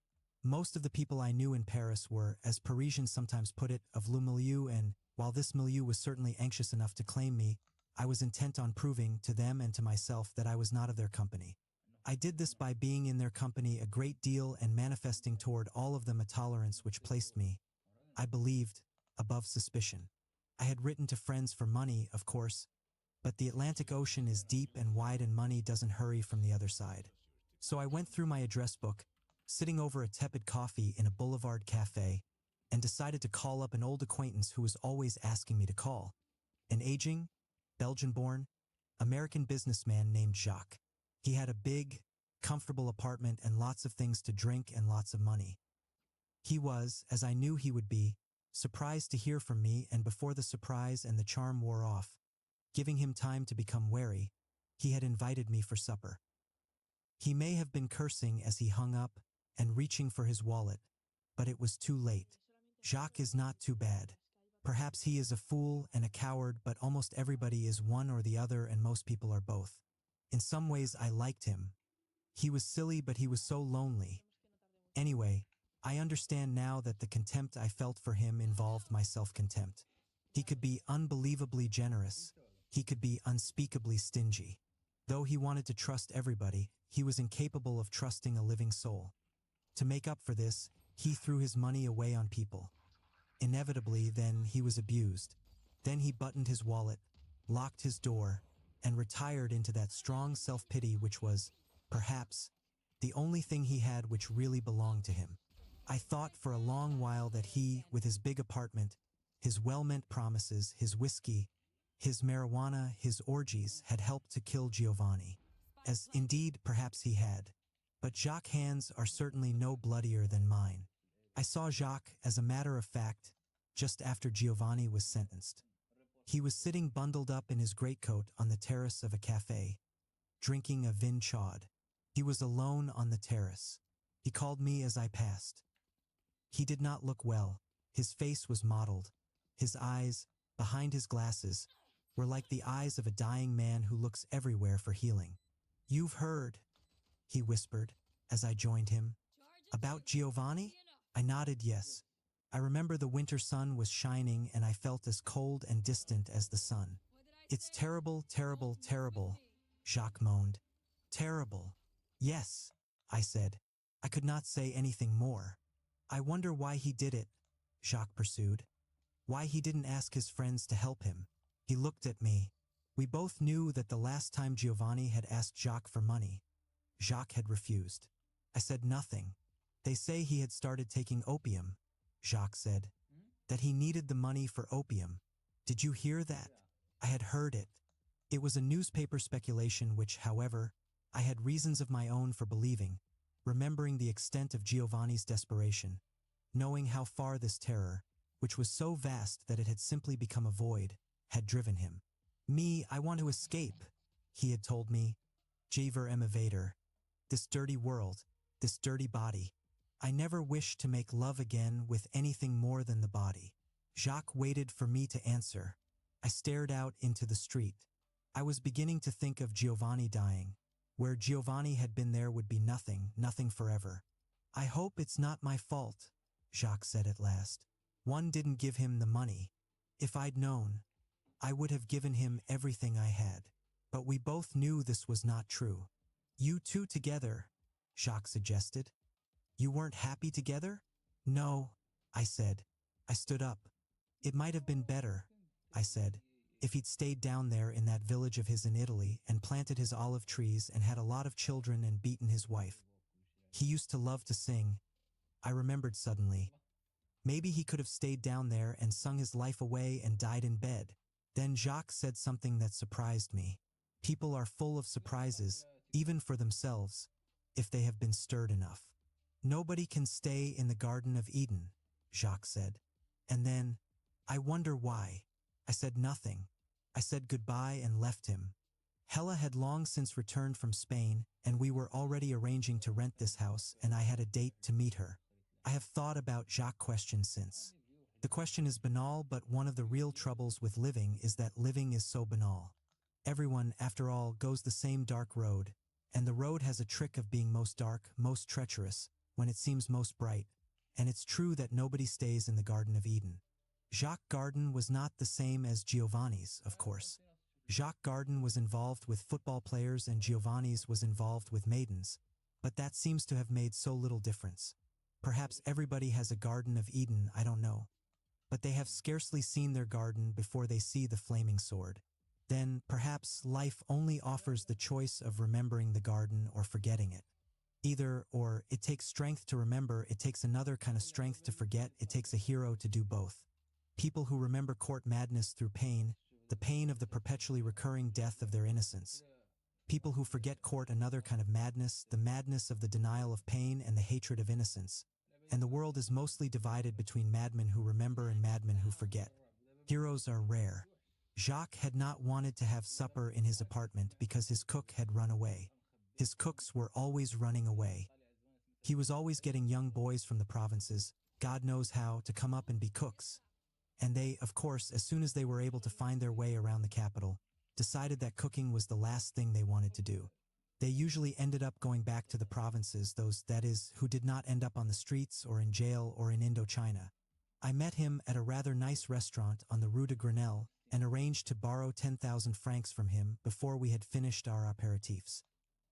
Most of the people I knew in Paris were, as Parisians sometimes put it, of le milieu, and, while this milieu was certainly anxious enough to claim me, I was intent on proving, to them and to myself, that I was not of their company. I did this by being in their company a great deal and manifesting toward all of them a tolerance which placed me, I believed, above suspicion. I had written to friends for money, of course, but the Atlantic Ocean is deep and wide and money doesn't hurry from the other side. So I went through my address book, sitting over a tepid coffee in a boulevard cafe, and decided to call up an old acquaintance who was always asking me to call. An aging, Belgian-born, American businessman named Jacques. He had a big, comfortable apartment and lots of things to drink and lots of money. He was, as I knew he would be, surprised to hear from me, and before the surprise and the charm wore off, giving him time to become wary, he had invited me for supper. He may have been cursing as he hung up and reaching for his wallet, but it was too late. Jacques is not too bad. Perhaps he is a fool and a coward, but almost everybody is one or the other, and most people are both. In some ways I liked him. He was silly, but he was so lonely. Anyway, I understand now that the contempt I felt for him involved my self-contempt. He could be unbelievably generous. He could be unspeakably stingy. Though he wanted to trust everybody, he was incapable of trusting a living soul. To make up for this, he threw his money away on people. Inevitably, then, he was abused. Then he buttoned his wallet, locked his door, and retired into that strong self-pity which was, perhaps, the only thing he had which really belonged to him. I thought for a long while that he, with his big apartment, his well-meant promises, his whiskey, his marijuana, his orgies, had helped to kill Giovanni. As, indeed, perhaps he had. But Jacques' hands are certainly no bloodier than mine. I saw Jacques, as a matter of fact, just after Giovanni was sentenced. He was sitting bundled up in his greatcoat on the terrace of a cafe, drinking a vin chaud. He was alone on the terrace. He called me as I passed. He did not look well. His face was mottled. His eyes, behind his glasses, were like the eyes of a dying man who looks everywhere for healing. "You've heard," he whispered, as I joined him. "About Giovanni?" I nodded yes. I remember the winter sun was shining and I felt as cold and distant as the sun. "It's terrible, terrible, terrible," Jacques moaned. "Terrible." "Yes," I said. I could not say anything more. "I wonder why he did it," Jacques pursued. "Why he didn't ask his friends to help him." He looked at me. We both knew that the last time Giovanni had asked Jacques for money, Jacques had refused. I said nothing. "They say he had started taking opium," Jacques said. "That he needed the money for opium. Did you hear that?" I had heard it. It was a newspaper speculation which, however, I had reasons of my own for believing, remembering the extent of Giovanni's desperation, knowing how far this terror, which was so vast that it had simply become a void, had driven him. "Me, I want to escape," he had told me. "Je veux m'évader. This dirty world, this dirty body. I never wished to make love again with anything more than the body." Jacques waited for me to answer. I stared out into the street. I was beginning to think of Giovanni dying. Where Giovanni had been there would be nothing, nothing forever. "I hope it's not my fault," Jacques said at last. "One didn't give him the money. If I'd known, I would have given him everything I had." But we both knew this was not true. "You two together," Jacques suggested. You weren't happy together? No, I said. I stood up. It might have been better, I said, if he'd stayed down there in that village of his in Italy and planted his olive trees and had a lot of children and beaten his wife. He used to love to sing. I remembered suddenly. Maybe he could have stayed down there and sung his life away and died in bed. Then Jacques said something that surprised me. People are full of surprises, even for themselves, if they have been stirred enough. Nobody can stay in the Garden of Eden, Jacques said. And then, I wonder why. I said nothing. I said goodbye and left him. Hella had long since returned from Spain, and we were already arranging to rent this house, and I had a date to meet her. I have thought about Jacques' question since. The question is banal, but one of the real troubles with living is that living is so banal. Everyone, after all, goes the same dark road, and the road has a trick of being most dark, most treacherous, when it seems most bright, and it's true that nobody stays in the Garden of Eden. Jacques' garden was not the same as Giovanni's, of course. Jacques' garden was involved with football players and Giovanni's was involved with maidens, but that seems to have made so little difference. Perhaps everybody has a Garden of Eden, I don't know. But they have scarcely seen their garden before they see the flaming sword. Then, perhaps, life only offers the choice of remembering the garden or forgetting it. Either or, it takes strength to remember, it takes another kind of strength to forget, it takes a hero to do both. People who remember court madness through pain, the pain of the perpetually recurring death of their innocence. People who forget court another kind of madness, the madness of the denial of pain and the hatred of innocence. And the world is mostly divided between madmen who remember and madmen who forget. Heroes are rare. Jacques had not wanted to have supper in his apartment because his cook had run away. His cooks were always running away. He was always getting young boys from the provinces, God knows how, to come up and be cooks. And they, of course, as soon as they were able to find their way around the capital, decided that cooking was the last thing they wanted to do. They usually ended up going back to the provinces, those, that is, who did not end up on the streets or in jail or in Indochina. I met him at a rather nice restaurant on the Rue de Grenelle and arranged to borrow 10,000 francs from him before we had finished our aperitifs.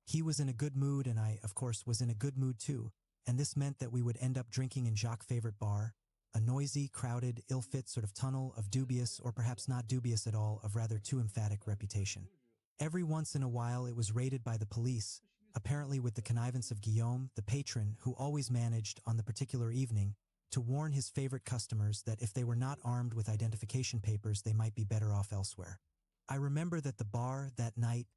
He was in a good mood and I, of course, was in a good mood too, and this meant that we would end up drinking in Jacques' favorite bar, a noisy, crowded, ill-fit sort of tunnel of dubious or perhaps not dubious at all of rather too emphatic reputation. Every once in a while it was raided by the police, apparently with the connivance of Guillaume, the patron, who always managed, on the particular evening, to warn his favorite customers that if they were not armed with identification papers they might be better off elsewhere. I remember that the bar, that night,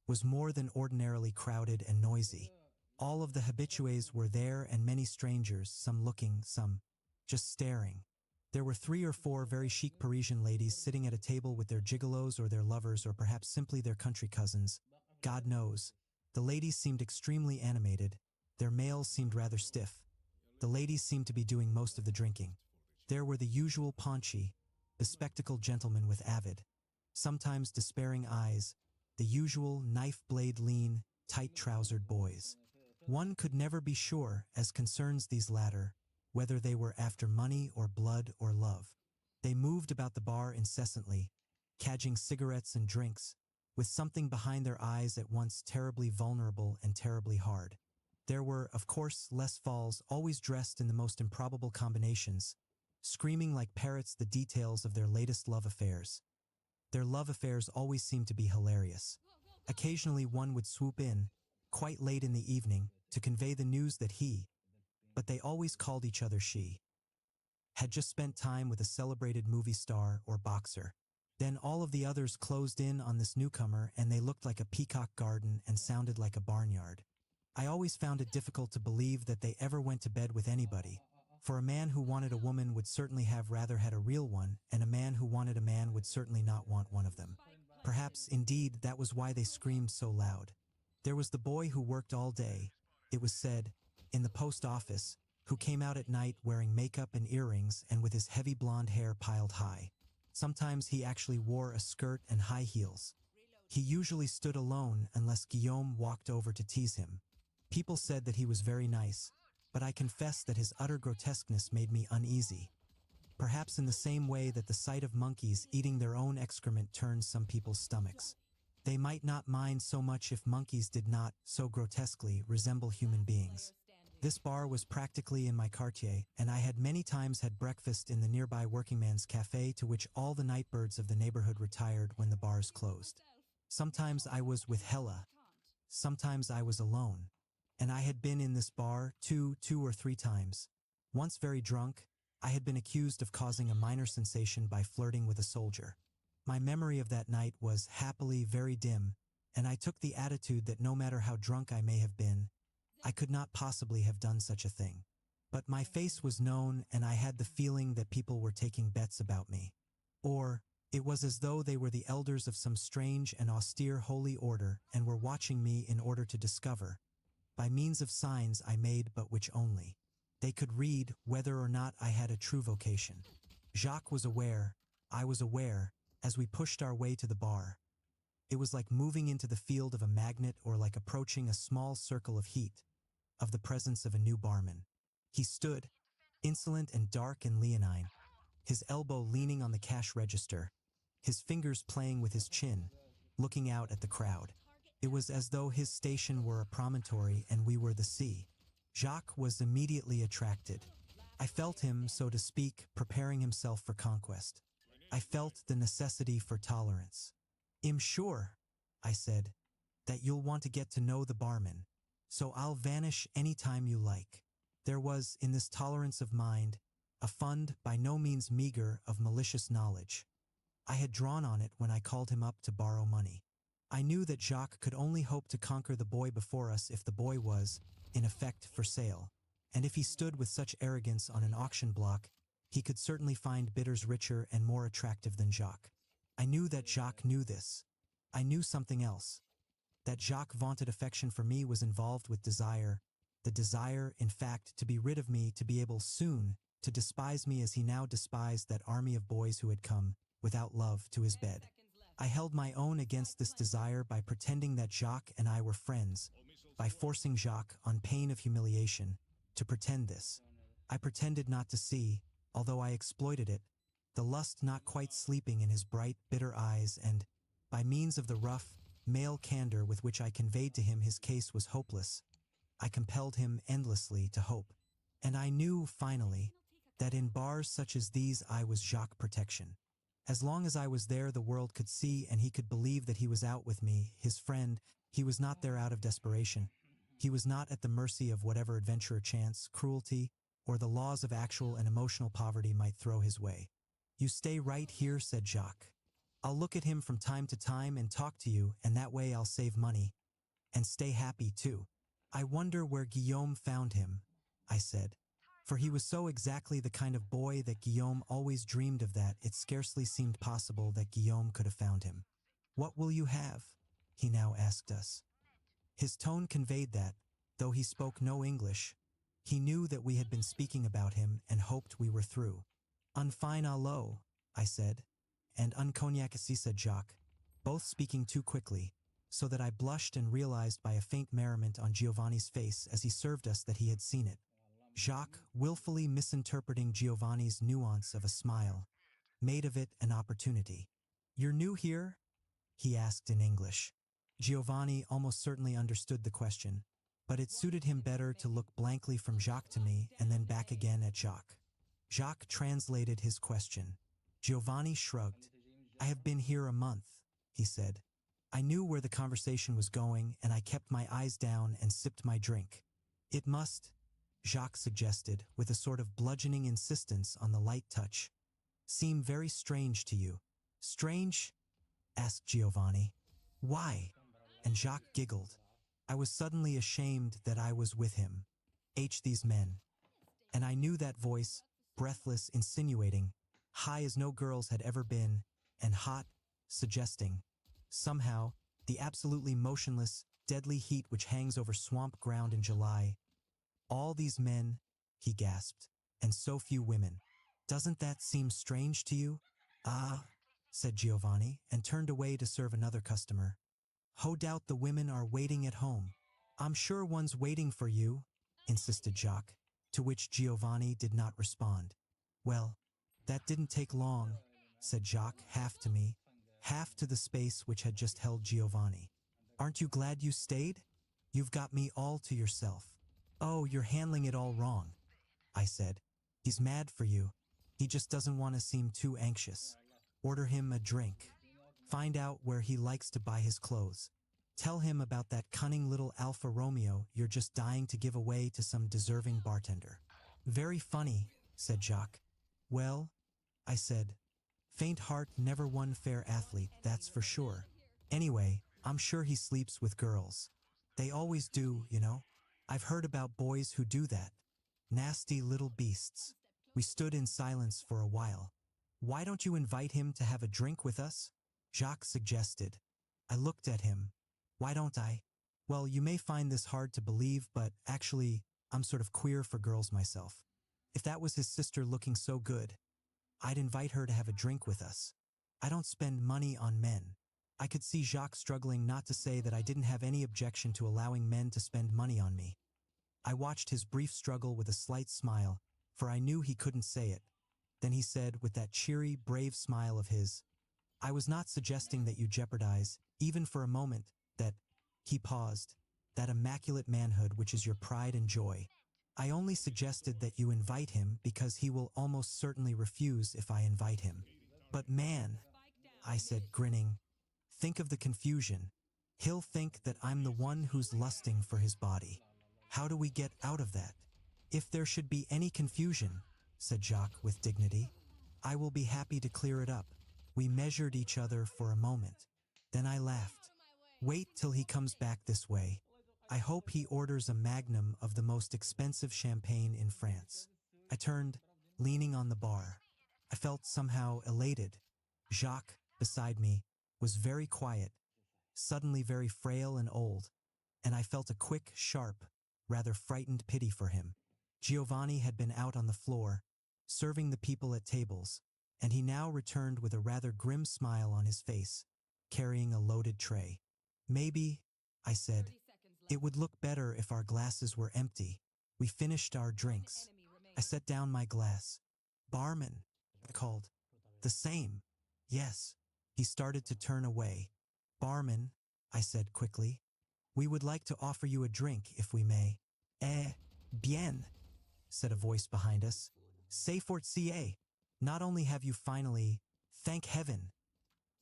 was more than ordinarily crowded and noisy. All of the habitués were there and many strangers, some looking, some just staring. There were 3 or 4 very chic Parisian ladies sitting at a table with their gigolos or their lovers or perhaps simply their country cousins. God knows. The ladies seemed extremely animated. Their males seemed rather stiff. The ladies seemed to be doing most of the drinking. There were the usual paunchy, bespectacled gentlemen with avid, sometimes despairing eyes, the usual knife-blade lean, tight-trousered boys. One could never be sure, as concerns these latter, whether they were after money or blood or love. They moved about the bar incessantly, cadging cigarettes and drinks, with something behind their eyes at once terribly vulnerable and terribly hard. There were, of course, Les Falls, always dressed in the most improbable combinations, screaming like parrots the details of their latest love affairs. Their love affairs always seemed to be hilarious. Occasionally one would swoop in, quite late in the evening, to convey the news that he, but they always called each other she, had just spent time with a celebrated movie star or boxer. Then all of the others closed in on this newcomer and they looked like a peacock garden and sounded like a barnyard. I always found it difficult to believe that they ever went to bed with anybody, for a man who wanted a woman would certainly have rather had a real one, and a man who wanted a man would certainly not want one of them. Perhaps, indeed, that was why they screamed so loud. There was the boy who worked all day, it was said, in the post office, who came out at night wearing makeup and earrings and with his heavy blonde hair piled high. Sometimes he actually wore a skirt and high heels. He usually stood alone unless Guillaume walked over to tease him. People said that he was very nice, but I confess that his utter grotesqueness made me uneasy. Perhaps in the same way that the sight of monkeys eating their own excrement turns some people's stomachs. They might not mind so much if monkeys did not, so grotesquely, resemble human beings. This bar was practically in my quartier, and I had many times had breakfast in the nearby workingman's cafe to which all the nightbirds of the neighborhood retired when the bars closed. Sometimes I was with Hella, sometimes I was alone, and I had been in this bar two or three times. Once very drunk, I had been accused of causing a minor sensation by flirting with a soldier. My memory of that night was happily very dim, and I took the attitude that no matter how drunk I may have been, I could not possibly have done such a thing. But my face was known, and I had the feeling that people were taking bets about me. Or, it was as though they were the elders of some strange and austere holy order and were watching me in order to discover, by means of signs I made but which only they could read, whether or not I had a true vocation. Jacques was aware, I was aware, as we pushed our way to the bar. It was like moving into the field of a magnet or like approaching a small circle of heat, of the presence of a new barman. He stood, insolent and dark and leonine, his elbow leaning on the cash register, his fingers playing with his chin, looking out at the crowd. It was as though his station were a promontory and we were the sea. Jacques was immediately attracted. I felt him, so to speak, preparing himself for conquest. I felt the necessity for tolerance. "I'm sure," I said, "that you'll want to get to know the barman, so I'll vanish any time you like." There was, in this tolerance of mind, a fund by no means meager of malicious knowledge. I had drawn on it when I called him up to borrow money. I knew that Jacques could only hope to conquer the boy before us if the boy was, in effect, for sale, and if he stood with such arrogance on an auction block, he could certainly find bidders richer and more attractive than Jacques. I knew that Jacques knew this. I knew something else. That Jacques' vaunted affection for me was involved with desire, the desire, in fact, to be rid of me, to be able soon to despise me as he now despised that army of boys who had come, without love, to his bed. I held my own against this desire by pretending that Jacques and I were friends, by forcing Jacques, on pain of humiliation, to pretend this. I pretended not to see, although I exploited it, the lust not quite sleeping in his bright, bitter eyes, and, by means of the rough, male candor with which I conveyed to him his case was hopeless, I compelled him endlessly to hope. And I knew, finally, that in bars such as these I was Jacques' protection. As long as I was there, the world could see and he could believe that he was out with me, his friend. He was not there out of desperation. He was not at the mercy of whatever adventure, chance, cruelty, or the laws of actual and emotional poverty might throw his way. "You stay right here," said Jacques. "I'll look at him from time to time and talk to you, and that way I'll save money. And stay happy, too." "I wonder where Guillaume found him," I said. For he was so exactly the kind of boy that Guillaume always dreamed of that it scarcely seemed possible that Guillaume could have found him. "What will you have?" he now asked us. His tone conveyed that, though he spoke no English, he knew that we had been speaking about him and hoped we were through. "Un fine à l'eau," I said, and "un cognac," said Jacques, both speaking too quickly, so that I blushed and realized by a faint merriment on Giovanni's face as he served us that he had seen it. Jacques, willfully misinterpreting Giovanni's nuance of a smile, made of it an opportunity. "You're new here?" he asked in English. Giovanni almost certainly understood the question, but it suited him better to look blankly from Jacques to me and then back again at Jacques. Jacques translated his question. Giovanni shrugged. "I have been here a month," he said. I knew where the conversation was going, and I kept my eyes down and sipped my drink. "It must," Jacques suggested, with a sort of bludgeoning insistence on the light touch, "seem very strange to you." "Strange?" asked Giovanni. "Why?" And Jacques giggled. I was suddenly ashamed that I was with him. These men. And I knew that voice, breathless, insinuating, high as no girl's had ever been, and hot, suggesting, somehow, the absolutely motionless, deadly heat which hangs over swamp ground in July. "All these men," he gasped, "and so few women. Doesn't that seem strange to you?" "Ah," said Giovanni, and turned away to serve another customer. "Ho doubt the women are waiting at home." "I'm sure one's waiting for you," insisted Jacques, to which Giovanni did not respond. "Well, that didn't take long," said Jacques, half to me, half to the space which had just held Giovanni. "Aren't you glad you stayed? You've got me all to yourself." "Oh, you're handling it all wrong," I said. "He's mad for you. He just doesn't want to seem too anxious. Order him a drink. Find out where he likes to buy his clothes. Tell him about that cunning little Alfa Romeo you're just dying to give away to some deserving bartender." "Very funny," said Jacques. "Well," I said, "faint heart never won fair athlete, that's for sure. Anyway, I'm sure he sleeps with girls. They always do, you know. I've heard about boys who do that. Nasty little beasts." We stood in silence for a while. "Why don't you invite him to have a drink with us?" Jacques suggested. I looked at him. "Why don't I? Well, you may find this hard to believe, but actually, I'm sort of queer for girls myself. If that was his sister looking so good, I'd invite her to have a drink with us. I don't spend money on men." I could see Jacques struggling not to say that I didn't have any objection to allowing men to spend money on me. I watched his brief struggle with a slight smile, for I knew he couldn't say it. Then he said, with that cheery, brave smile of his, "I was not suggesting that you jeopardize, even for a moment, that," he paused, "that immaculate manhood which is your pride and joy. I only suggested that you invite him because he will almost certainly refuse if I invite him." "But man," I said, grinning, "think of the confusion. He'll think that I'm the one who's lusting for his body. How do we get out of that?" "If there should be any confusion," said Jacques with dignity, "I will be happy to clear it up." We measured each other for a moment. Then I laughed. "Wait till he comes back this way. I hope he orders a magnum of the most expensive champagne in France." I turned, leaning on the bar. I felt somehow elated. Jacques, beside me, was very quiet, suddenly very frail and old, and I felt a quick, sharp, rather frightened pity for him. Giovanni had been out on the floor, serving the people at tables, and he now returned with a rather grim smile on his face, carrying a loaded tray. "Maybe," I said, "it would look better if our glasses were empty." We finished our drinks. I set down my glass. "Barman," I called. "The same." "Yes." He started to turn away. "Barman," I said quickly, "we would like to offer you a drink, if we may." "Eh, bien," said a voice behind us. "C'est fortier. Not only have you finally, thank heaven,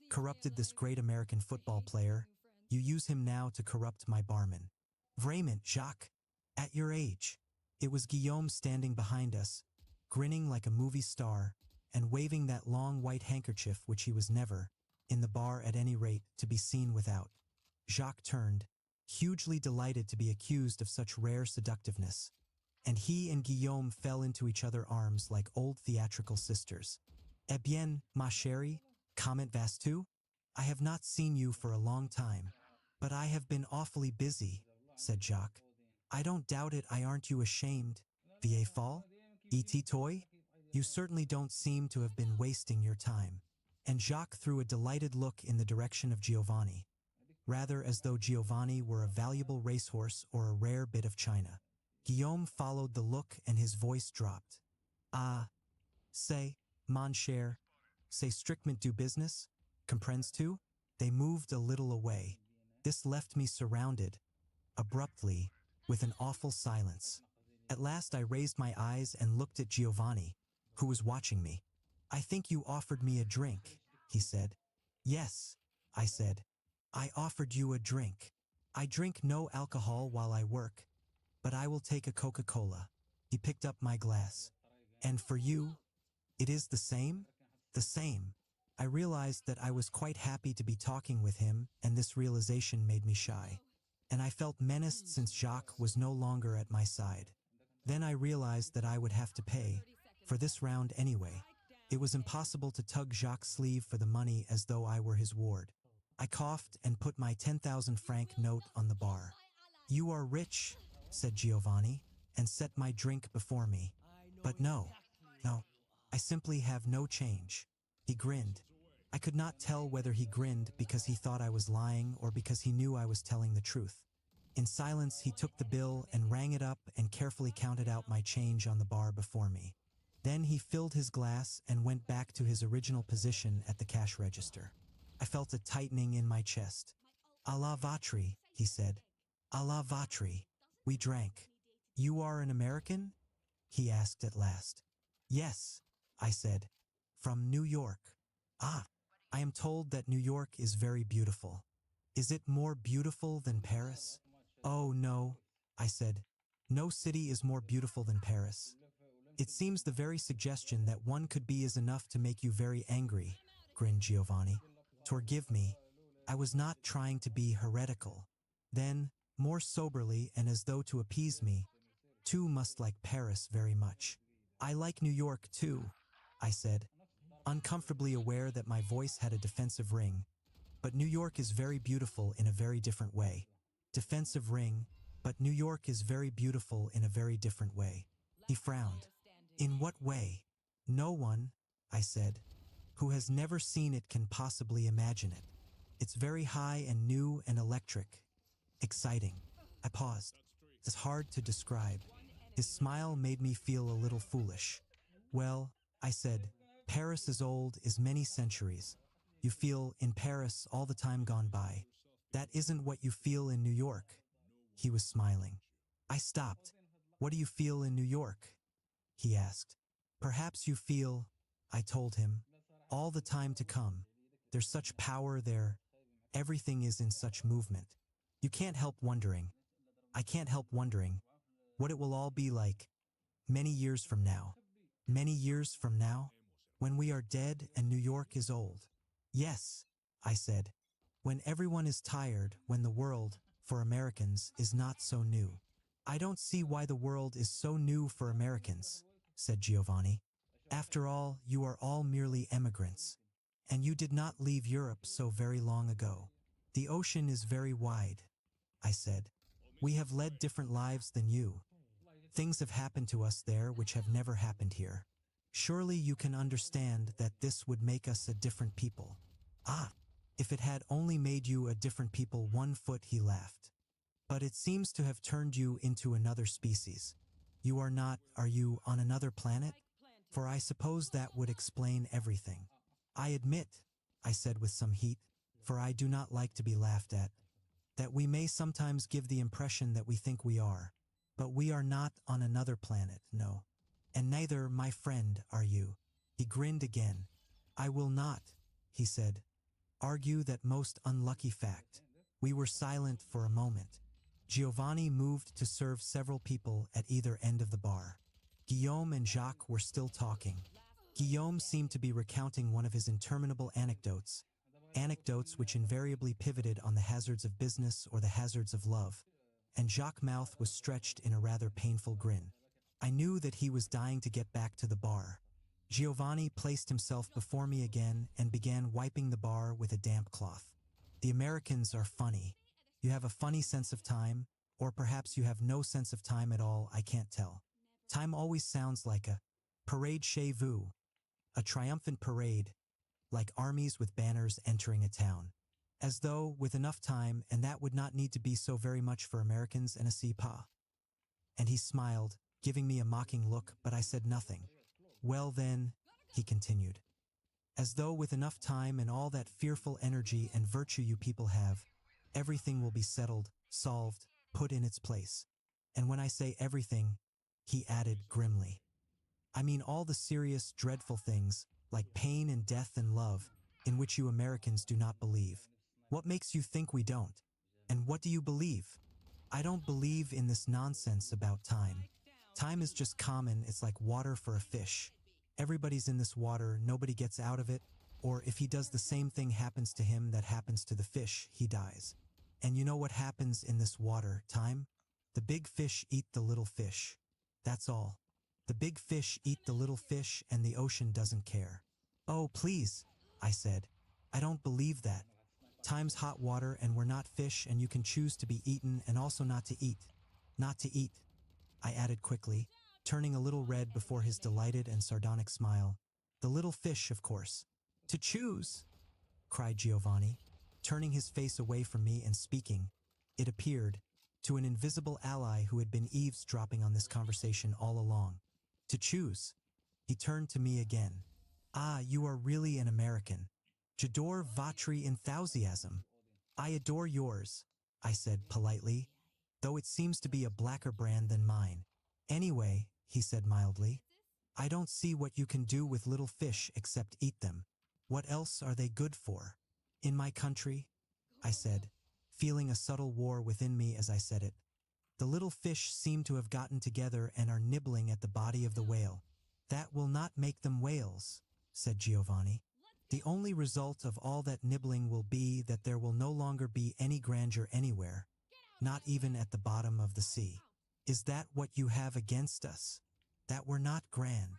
corrupted this great American football player, you use him now to corrupt my barman. Vraiment, Jacques, at your age." It was Guillaume standing behind us, grinning like a movie star, and waving that long white handkerchief which he was never, in the bar at any rate, to be seen without. Jacques turned, hugely delighted to be accused of such rare seductiveness, and he and Guillaume fell into each other's arms like old theatrical sisters. "Eh bien, ma chérie, comment vas-tu? I have not seen you for a long time." "But I have been awfully busy," said Jacques. "I don't doubt it. Aren't you ashamed? Vieille folle? Et toy? You certainly don't seem to have been wasting your time." And Jacques threw a delighted look in the direction of Giovanni, rather as though Giovanni were a valuable racehorse or a rare bit of china. Guillaume followed the look and his voice dropped. "Ah, c'est, mon cher, c'est strictement du business, comprends-tu?" They moved a little away. This left me surrounded, abruptly, with an awful silence. At last I raised my eyes and looked at Giovanni, who was watching me. "I think you offered me a drink," he said. "Yes," I said. "I offered you a drink. I drink no alcohol while I work, but I will take a Coca-Cola." He picked up my glass. "And for you, it is the same?" "The same." I realized that I was quite happy to be talking with him, and this realization made me shy. And I felt menaced since Jacques was no longer at my side. Then I realized that I would have to pay, for this round anyway. It was impossible to tug Jacques' sleeve for the money as though I were his ward. I coughed and put my 10,000 franc note on the bar. "You are rich," said Giovanni, and set my drink before me. "But no, I simply have no change." He grinned. I could not tell whether he grinned because he thought I was lying or because he knew I was telling the truth. In silence, he took the bill and rang it up and carefully counted out my change on the bar before me. Then he filled his glass and went back to his original position at the cash register. I felt a tightening in my chest. "À la vatrie," he said. "À la vatrie." We drank. You are an American? He asked at last. Yes, I said. From New York. Ah, I am told that New York is very beautiful. Is it more beautiful than Paris? Oh no, I said. No city is more beautiful than Paris. It seems the very suggestion that one could be is enough to make you very angry, grinned Giovanni. Forgive me. I was not trying to be heretical. Then, more soberly and as though to appease me, two must like Paris very much. I like New York too, I said, uncomfortably aware that my voice had a defensive ring. But New York is very beautiful in a very different way. Defensive ring, but New York is very beautiful in a very different way. He frowned. In what way? No one, I said, who has never seen it can possibly imagine it. It's very high and new and electric. Exciting. I paused. It's hard to describe. His smile made me feel a little foolish. Well, I said, Paris is old, is many centuries. You feel in Paris all the time gone by. That isn't what you feel in New York. He was smiling. I stopped. What do you feel in New York? He asked. Perhaps you feel, I told him, all the time to come. There's such power there. Everything is in such movement. You can't help wondering. I can't help wondering what it will all be like many years from now. Many years from now? When we are dead and New York is old. Yes, I said. When everyone is tired, when the world, for Americans, is not so new. I don't see why the world is so new for Americans, said Giovanni. After all, you are all merely emigrants. And you did not leave Europe so very long ago. The ocean is very wide, I said. We have led different lives than you. Things have happened to us there which have never happened here. Surely you can understand that this would make us a different people. Ah, if it had only made you a different people 1 foot, he laughed. But it seems to have turned you into another species. You are not, are you on another planet? For I suppose that would explain everything. I admit, I said with some heat, for I do not like to be laughed at, that we may sometimes give the impression that we think we are, but we are not on another planet, no. And neither, my friend, are you. He grinned again. I will not, he said, argue that most unlucky fact. We were silent for a moment. Giovanni moved to serve several people at either end of the bar. Guillaume and Jacques were still talking. Guillaume seemed to be recounting one of his interminable anecdotes which invariably pivoted on the hazards of business or the hazards of love, and Jacques' mouth was stretched in a rather painful grin. I knew that he was dying to get back to the bar. Giovanni placed himself before me again and began wiping the bar with a damp cloth. The Americans are funny. You have a funny sense of time, or perhaps you have no sense of time at all, I can't tell. Time always sounds like a parade chez vous, a triumphant parade, like armies with banners entering a town. As though, with enough time, and that would not need to be so very much for Americans and a sea pas. And he smiled, giving me a mocking look, but I said nothing. Well then, he continued, as though with enough time and all that fearful energy and virtue you people have, everything will be settled, solved, put in its place. And when I say everything, he added grimly, I mean all the serious, dreadful things, like pain and death and love, in which you Americans do not believe. What makes you think we don't? And what do you believe? I don't believe in this nonsense about time. Time is just common, it's like water for a fish. Everybody's in this water, nobody gets out of it, or if he does the same thing happens to him that happens to the fish, he dies. And you know what happens in this water, time? The big fish eat the little fish. That's all. The big fish eat the little fish and the ocean doesn't care. Oh, please, I said. I don't believe that. Time's hot water and we're not fish and you can choose to be eaten and also not to eat. Not to eat, I added quickly, turning a little red before his delighted and sardonic smile. The little fish, of course. To choose, cried Giovanni, turning his face away from me and speaking, it appeared, to an invisible ally who had been eavesdropping on this conversation all along. To choose. He turned to me again. Ah, you are really an American. J'adore votre enthusiasm. I adore yours, I said politely, though it seems to be a blacker brand than mine. Anyway, he said mildly, I don't see what you can do with little fish except eat them. What else are they good for? In my country, I said, feeling a subtle war within me as I said it. The little fish seem to have gotten together and are nibbling at the body of the whale. That will not make them whales, said Giovanni. The only result of all that nibbling will be that there will no longer be any grandeur anywhere, not even at the bottom of the sea. Is that what you have against us? That we're not grand?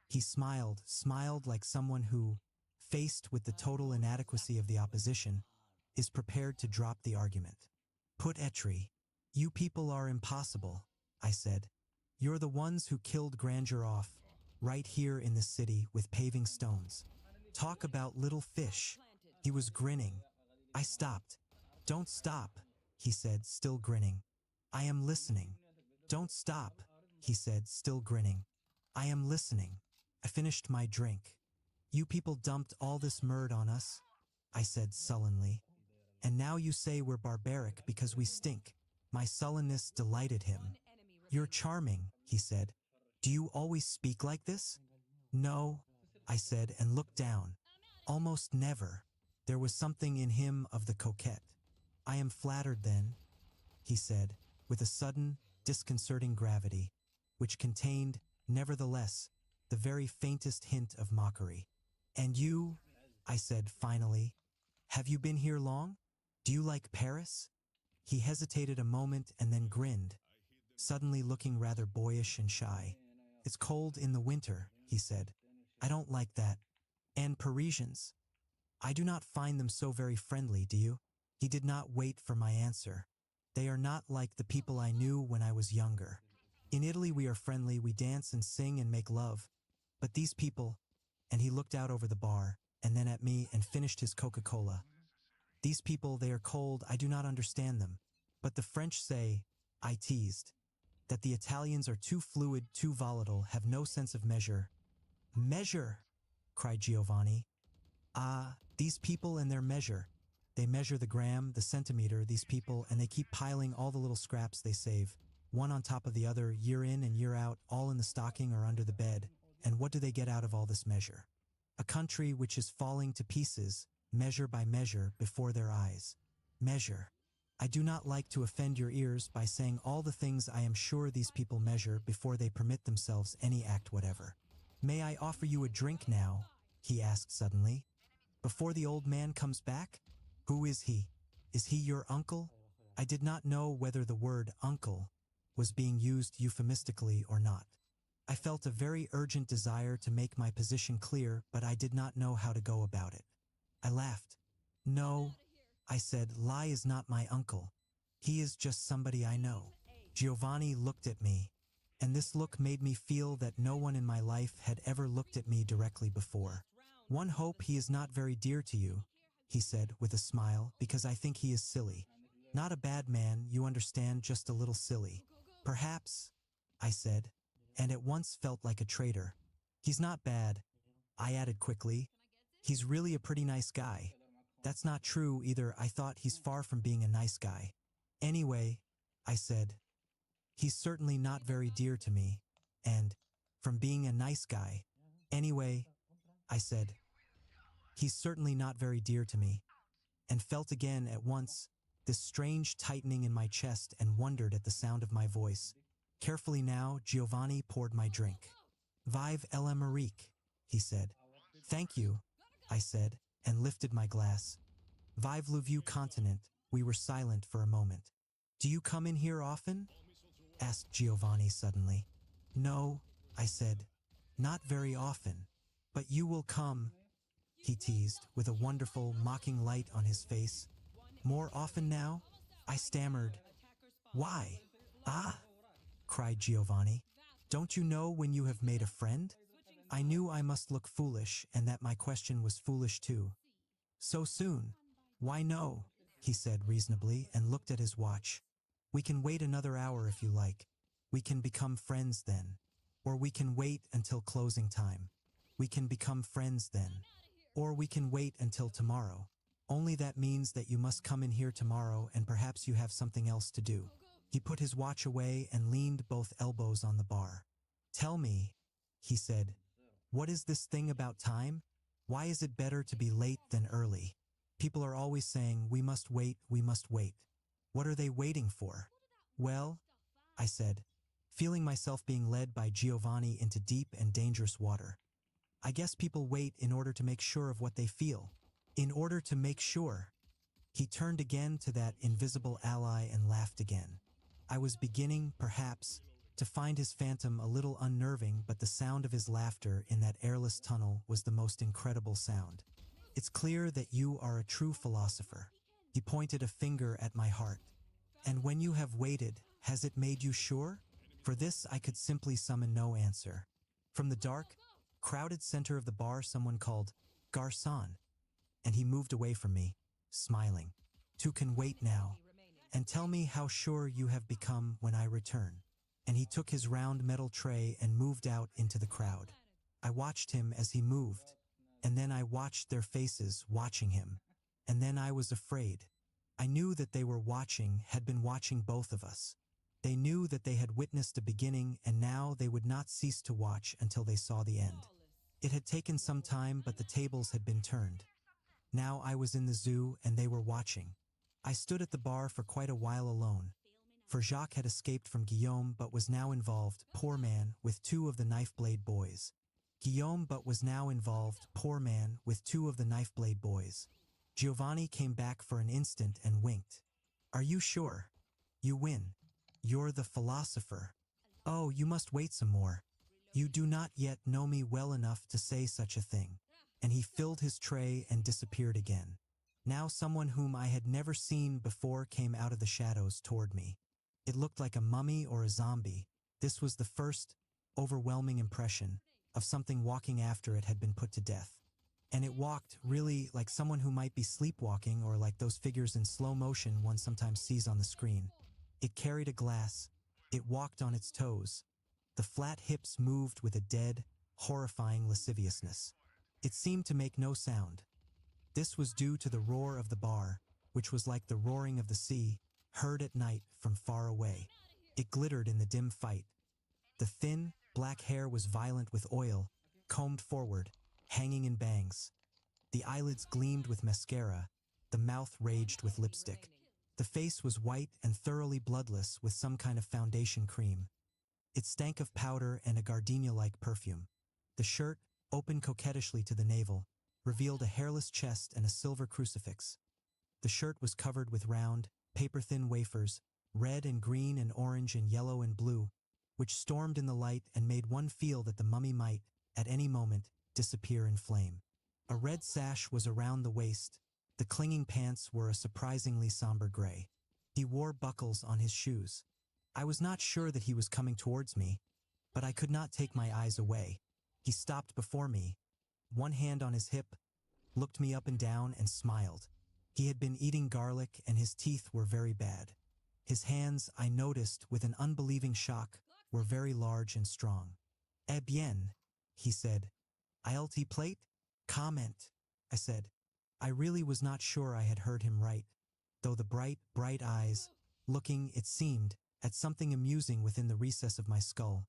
He smiled like someone who, faced with the total inadequacy of the opposition, is prepared to drop the argument. Put etri. You people are impossible, I said. You're the ones who killed grandeur off, right here in this city with paving stones. Talk about little fish. He was grinning. I stopped. Don't stop, he said, still grinning. I am listening. Don't stop, he said, still grinning. I am listening. I finished my drink. You people dumped all this murd on us, I said sullenly. And now you say we're barbaric because we stink. My sullenness delighted him. You're charming, he said. Do you always speak like this? No, I said and looked down. Almost never. There was something in him of the coquette. I am flattered then, he said, with a sudden, disconcerting gravity, which contained, nevertheless, the very faintest hint of mockery. And you, I said finally, have you been here long? Do you like Paris? He hesitated a moment and then grinned, suddenly looking rather boyish and shy. It's cold in the winter, he said. I don't like that. And Parisians? I do not find them so very friendly, do you? He did not wait for my answer. They are not like the people I knew when I was younger. In Italy we are friendly, we dance and sing and make love. But these people, and he looked out over the bar, and then at me and finished his Coca-Cola. These people, they are cold, I do not understand them. But the French say, I teased, that the Italians are too fluid, too volatile, have no sense of measure. Measure, cried Giovanni. Ah, these people and their measure. They measure the gram, the centimeter, these people, and they keep piling all the little scraps they save, one on top of the other, year in and year out, all in the stocking or under the bed. And what do they get out of all this measure? A country which is falling to pieces, measure by measure, before their eyes. Measure. I do not like to offend your ears by saying all the things I am sure these people measure before they permit themselves any act whatever. May I offer you a drink now? He asked suddenly. Before the old man comes back? Who is he? Is he your uncle? I did not know whether the word uncle was being used euphemistically or not. I felt a very urgent desire to make my position clear, but I did not know how to go about it. I laughed. No, I said, Lai is not my uncle. He is just somebody I know. Giovanni looked at me, and this look made me feel that no one in my life had ever looked at me directly before. One hope he is not very dear to you, he said with a smile, because I think he is silly. Not a bad man, you understand, just a little silly. Perhaps, I said, and at once felt like a traitor. He's not bad, I added quickly. He's really a pretty nice guy. That's not true either. I thought he's far from being a nice guy. Anyway, I said, he's certainly not very dear to me, and, from being a nice guy. Anyway, I said, he's certainly not very dear to me, and felt again at once this strange tightening in my chest and wondered at the sound of my voice. Carefully now, Giovanni poured my drink. Vive l'Amérique, he said. Thank you, I said, and lifted my glass. Vive le vieux continent. We were silent for a moment. Do you come in here often? Asked Giovanni suddenly. No, I said, not very often. But you will come, he teased, with a wonderful, mocking light on his face. More often now? I stammered. Why? Ah, cried Giovanni. Don't you know when you have made a friend? I knew I must look foolish and that my question was foolish too. So soon? Why no, he said reasonably and looked at his watch. We can wait another hour if you like. We can become friends then. Or we can wait until closing time. We can become friends then. Or we can wait until tomorrow. Only that means that you must come in here tomorrow and perhaps you have something else to do. He put his watch away and leaned both elbows on the bar. "Tell me," he said, "what is this thing about time? Why is it better to be late than early? People are always saying, we must wait, we must wait. What are they waiting for?" "Well," I said, feeling myself being led by Giovanni into deep and dangerous water, "I guess people wait in order to make sure of what they feel. In order to make sure." He turned again to that invisible ally and laughed again. I was beginning, perhaps, to find his phantom a little unnerving, but the sound of his laughter in that airless tunnel was the most incredible sound. "It's clear that you are a true philosopher." He pointed a finger at my heart. "And when you have waited, has it made you sure?" For this I could simply summon no answer. From the dark, crowded center of the bar someone called, "Garçon," and he moved away from me, smiling. "Two can wait now. And tell me how sure you have become when I return." And he took his round metal tray and moved out into the crowd. I watched him as he moved, and then I watched their faces watching him. And then I was afraid. I knew that they were watching, had been watching both of us. They knew that they had witnessed a beginning, and now they would not cease to watch until they saw the end. It had taken some time, but the tables had been turned. Now I was in the zoo, and they were watching. I stood at the bar for quite a while alone, for Jacques had escaped from Guillaume but was now involved, poor man, with two of the knife blade boys. Guillaume but was now involved, poor man, with two of the knife blade boys. Giovanni came back for an instant and winked. "Are you sure? You win. You're the philosopher. Oh, you must wait some more. You do not yet know me well enough to say such a thing." And he filled his tray and disappeared again. Now someone whom I had never seen before came out of the shadows toward me. It looked like a mummy or a zombie. This was the first, overwhelming impression of something walking after it had been put to death. And it walked, really, like someone who might be sleepwalking, or like those figures in slow motion one sometimes sees on the screen. It carried a glass. It walked on its toes. The flat hips moved with a dead, horrifying lasciviousness. It seemed to make no sound. This was due to the roar of the bar, which was like the roaring of the sea, heard at night from far away. It glittered in the dim fight. The thin, black hair was violent with oil, combed forward, hanging in bangs. The eyelids gleamed with mascara. The mouth raged with lipstick. The face was white and thoroughly bloodless with some kind of foundation cream. It stank of powder and a gardenia-like perfume. The shirt, open coquettishly to the navel, revealed a hairless chest and a silver crucifix. The shirt was covered with round, paper-thin wafers, red and green and orange and yellow and blue, which stormed in the light and made one feel that the mummy might, at any moment, disappear in flame. A red sash was around the waist. The clinging pants were a surprisingly somber gray. He wore buckles on his shoes. I was not sure that he was coming towards me, but I could not take my eyes away. He stopped before me, one hand on his hip, looked me up and down and smiled. He had been eating garlic and his teeth were very bad. His hands, I noticed with an unbelieving shock, were very large and strong. "Eh bien," he said. "I'll plate? Comment," I said. I really was not sure I had heard him right, though the bright, bright eyes, looking, it seemed, at something amusing within the recess of my skull,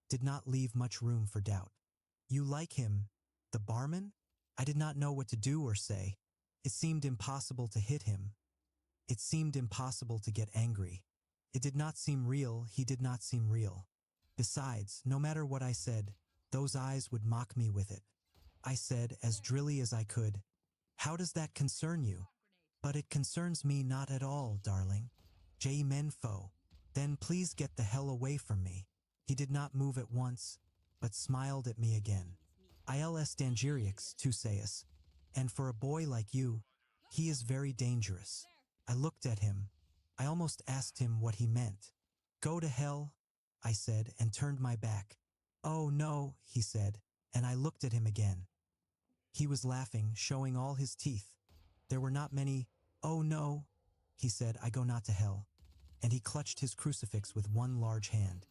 did not leave much room for doubt. "You like him, the barman?" I did not know what to do or say. It seemed impossible to hit him. It seemed impossible to get angry. It did not seem real, he did not seem real. Besides, no matter what I said, those eyes would mock me with it. I said, as drilly as I could, "How does that concern you?" "But it concerns me not at all, darling. Je m'en fous." "Then please get the hell away from me." He did not move at once, but smiled at me again. "Il dangereux, tu sais, and for a boy like you, he is very dangerous." I looked at him. I almost asked him what he meant. "Go to hell," I said, and turned my back. "Oh no," he said, and I looked at him again. He was laughing, showing all his teeth. There were not many. "Oh no," he said, "I go not to hell." And he clutched his crucifix with one large hand.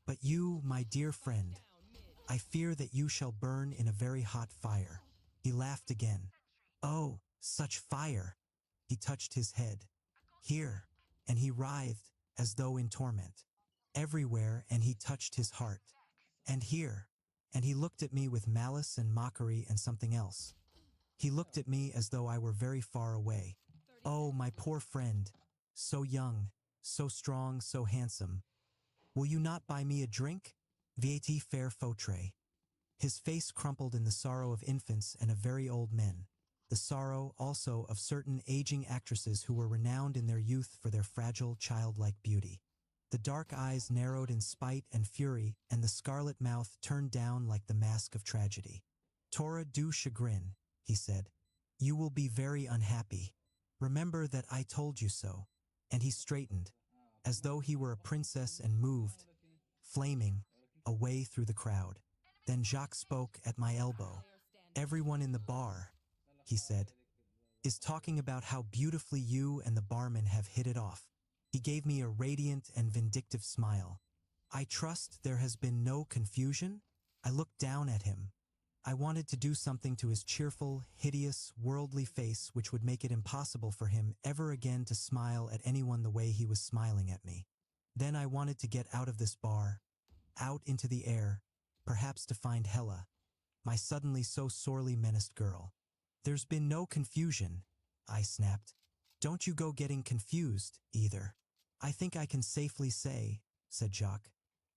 "But you, my dear friend, I fear that you shall burn in a very hot fire." He laughed again. "Oh, such fire!" He touched his head. "Here," and he writhed. as though in torment. Everywhere, and he touched his heart. And here. And he looked at me with malice and mockery and something else. He looked at me as though I were very far away. Oh, my poor friend. So young, so strong, so handsome. Will you not buy me a drink? Vieti faire fautre. His face crumpled in the sorrow of infants and of very old men. The sorrow, also, of certain aging actresses who were renowned in their youth for their fragile, childlike beauty. The dark eyes narrowed in spite and fury, and the scarlet mouth turned down like the mask of tragedy. Torah du chagrin, he said. You will be very unhappy. Remember that I told you so. And he straightened, as though he were a princess, and moved, flaming, away through the crowd. Then Jacques spoke at my elbow. Everyone in the bar, he said, is talking about how beautifully you and the barman have hit it off. He gave me a radiant and vindictive smile. I trust there has been no confusion? I looked down at him. I wanted to do something to his cheerful, hideous, worldly face which would make it impossible for him ever again to smile at anyone the way he was smiling at me. Then I wanted to get out of this bar, out into the air, perhaps to find Hella, my suddenly so sorely menaced girl. There's been no confusion, I snapped. Don't you go getting confused, either. I think I can safely say, said Jacques,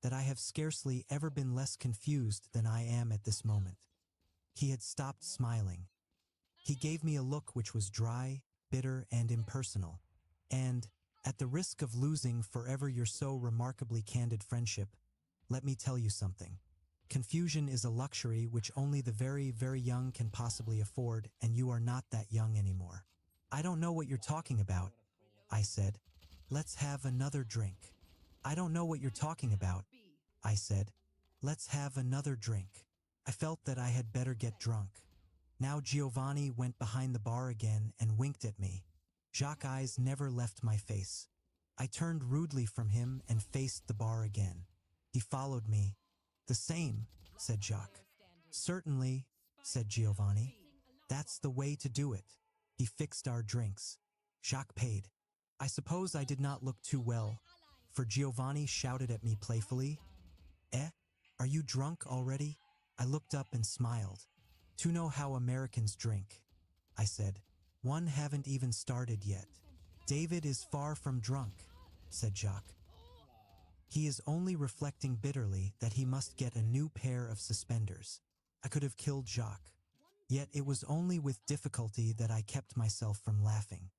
that I have scarcely ever been less confused than I am at this moment. He had stopped smiling. He gave me a look which was dry, bitter, and impersonal. And, at the risk of losing forever your so remarkably candid friendship, let me tell you something. Confusion is a luxury which only the very, very young can possibly afford, and you are not that young anymore. I don't know what you're talking about, I said. Let's have another drink. I don't know what you're talking about, I said. Let's have another drink. I felt that I had better get drunk. Now Giovanni went behind the bar again and winked at me. Jacques' eyes never left my face. I turned rudely from him and faced the bar again. He followed me. The same, said Jacques. Certainly, said Giovanni. That's the way to do it. He fixed our drinks. Jacques paid. I suppose I did not look too well, for Giovanni shouted at me playfully, Eh? Are you drunk already? I looked up and smiled. To know how Americans drink, I said. One haven't even started yet. David is far from drunk, said Jacques. He is only reflecting bitterly that he must get a new pair of suspenders. I could have killed Jacques. Yet it was only with difficulty that I kept myself from laughing.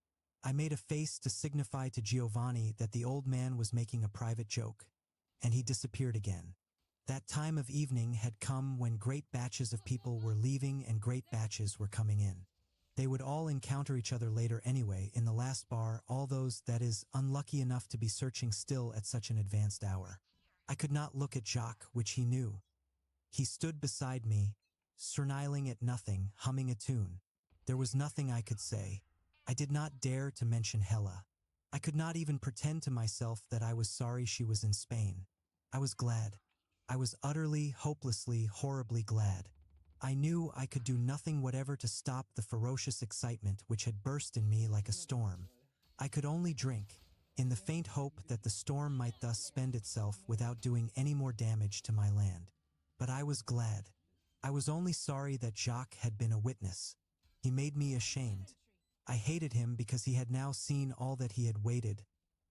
I made a face to signify to Giovanni that the old man was making a private joke, and he disappeared again. That time of evening had come when great batches of people were leaving and great batches were coming in. They would all encounter each other later anyway in the last bar, all those, that is, unlucky enough to be searching still at such an advanced hour. I could not look at Jacques, which he knew. He stood beside me, surniling at nothing, humming a tune. There was nothing I could say. I did not dare to mention Hella. I could not even pretend to myself that I was sorry she was in Spain. I was glad. I was utterly, hopelessly, horribly glad. I knew I could do nothing whatever to stop the ferocious excitement which had burst in me like a storm. I could only drink, in the faint hope that the storm might thus spend itself without doing any more damage to my land. But I was glad. I was only sorry that Jacques had been a witness. He made me ashamed. I hated him because he had now seen all that he had waited,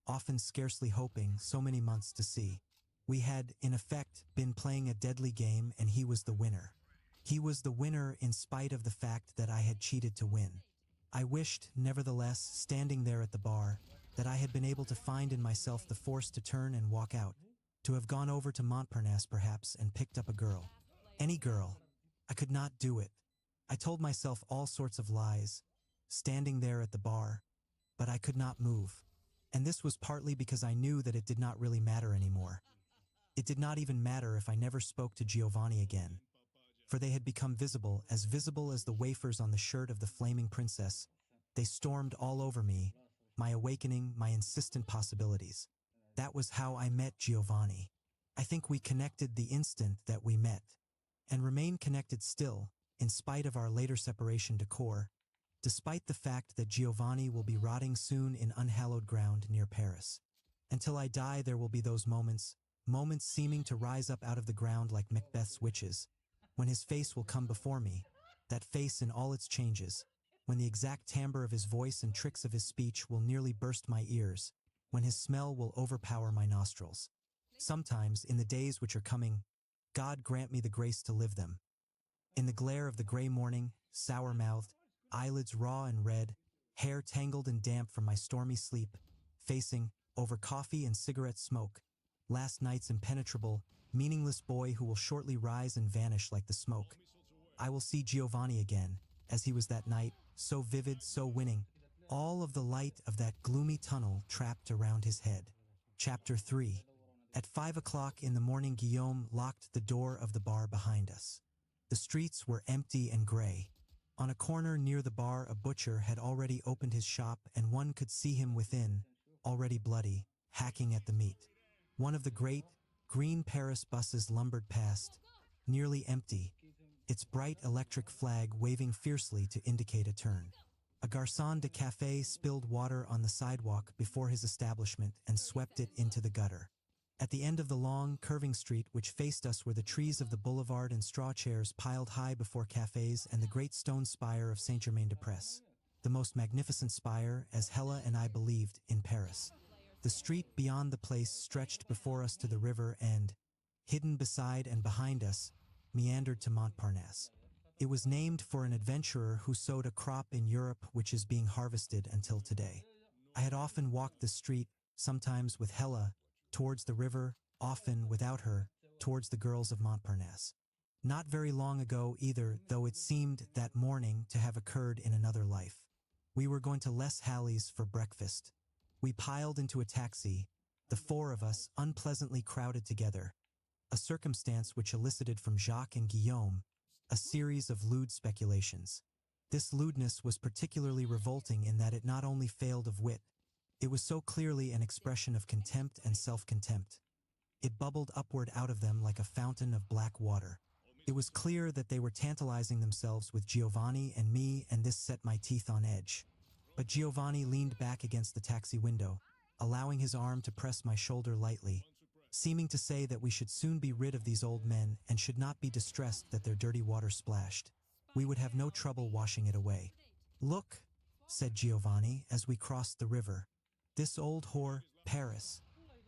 often scarcely hoping, so many months to see. We had, in effect, been playing a deadly game, and he was the winner. He was the winner in spite of the fact that I had cheated to win. I wished, nevertheless, standing there at the bar, that I had been able to find in myself the force to turn and walk out, to have gone over to Montparnasse perhaps and picked up a girl. Any girl. I could not do it. I told myself all sorts of lies, standing there at the bar, but I could not move. And this was partly because I knew that it did not really matter anymore. It did not even matter if I never spoke to Giovanni again, for they had become visible as the wafers on the shirt of the flaming princess. They stormed all over me, my awakening, my insistent possibilities. That was how I met Giovanni. I think we connected the instant that we met, and remain connected still, in spite of our later separation to core, despite the fact that Giovanni will be rotting soon in unhallowed ground near Paris. Until I die, there will be those moments, moments seeming to rise up out of the ground like Macbeth's witches, when his face will come before me, that face in all its changes, when the exact timbre of his voice and tricks of his speech will nearly burst my ears, when his smell will overpower my nostrils. Sometimes, in the days which are coming, God grant me the grace to live them. In the glare of the gray morning, sour-mouthed, eyelids raw and red, hair tangled and damp from my stormy sleep, facing, over coffee and cigarette smoke, last night's impenetrable, meaningless boy who will shortly rise and vanish like the smoke. I will see Giovanni again, as he was that night, so vivid, so winning, all of the light of that gloomy tunnel trapped around his head. Chapter 3. At 5 o'clock in the morning, Guillaume locked the door of the bar behind us. The streets were empty and gray. On a corner near the bar, a butcher had already opened his shop, and one could see him within, already bloody, hacking at the meat. One of the great, green Paris buses lumbered past, nearly empty, its bright electric flag waving fiercely to indicate a turn. A garçon de café spilled water on the sidewalk before his establishment and swept it into the gutter. At the end of the long, curving street which faced us were the trees of the boulevard and straw chairs piled high before cafes and the great stone spire of Saint-Germain-des-Prés, the most magnificent spire, as Hella and I believed, in Paris. The street beyond the place stretched before us to the river and, hidden beside and behind us, meandered to Montparnasse. It was named for an adventurer who sowed a crop in Europe which is being harvested until today. I had often walked the street, sometimes with Hella, towards the river, often, without her, towards the girls of Montparnasse. Not very long ago either, though it seemed that morning to have occurred in another life. We were going to Les Halles for breakfast. We piled into a taxi, the four of us unpleasantly crowded together, a circumstance which elicited from Jacques and Guillaume a series of lewd speculations. This lewdness was particularly revolting in that it not only failed of wit, it was so clearly an expression of contempt and self-contempt. It bubbled upward out of them like a fountain of black water. It was clear that they were tantalizing themselves with Giovanni and me, and this set my teeth on edge. But Giovanni leaned back against the taxi window, allowing his arm to press my shoulder lightly, seeming to say that we should soon be rid of these old men and should not be distressed that their dirty water splashed. We would have no trouble washing it away. "Look," said Giovanni as we crossed the river. "This old whore, Paris,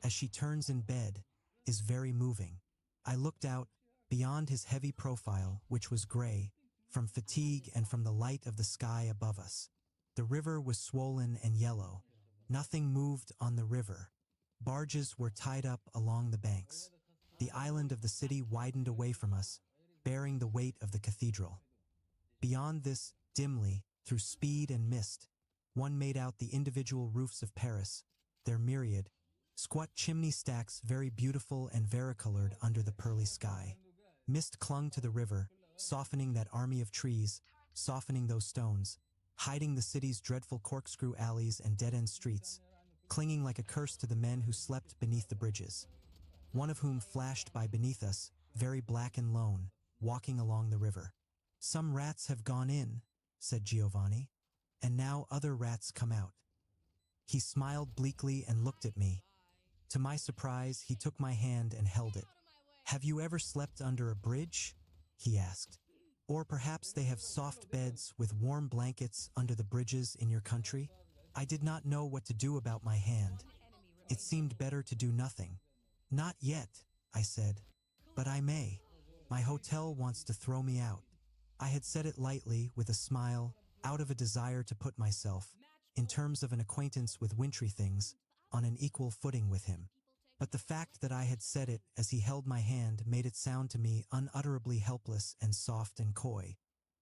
as she turns in bed, is very moving." I looked out, beyond his heavy profile, which was gray, from fatigue and from the light of the sky above us. The river was swollen and yellow. Nothing moved on the river. Barges were tied up along the banks. The island of the city widened away from us, bearing the weight of the cathedral. Beyond this, dimly, through speed and mist, one made out the individual roofs of Paris, their myriad, squat chimney stacks very beautiful and varicolored under the pearly sky. Mist clung to the river, softening that army of trees, softening those stones, hiding the city's dreadful corkscrew alleys and dead-end streets, clinging like a curse to the men who slept beneath the bridges. One of whom flashed by beneath us, very black and lone, walking along the river. "Some rats have gone in," said Giovanni, "and now other rats come out." He smiled bleakly and looked at me. To my surprise, he took my hand and held it. "Have you ever slept under a bridge?" he asked. "Or perhaps they have soft beds with warm blankets under the bridges in your country?" I did not know what to do about my hand. It seemed better to do nothing. "Not yet," I said, "but I may. My hotel wants to throw me out." I had said it lightly, with a smile, out of a desire to put myself, in terms of an acquaintance with wintry things, on an equal footing with him. But the fact that I had said it as he held my hand made it sound to me unutterably helpless and soft and coy.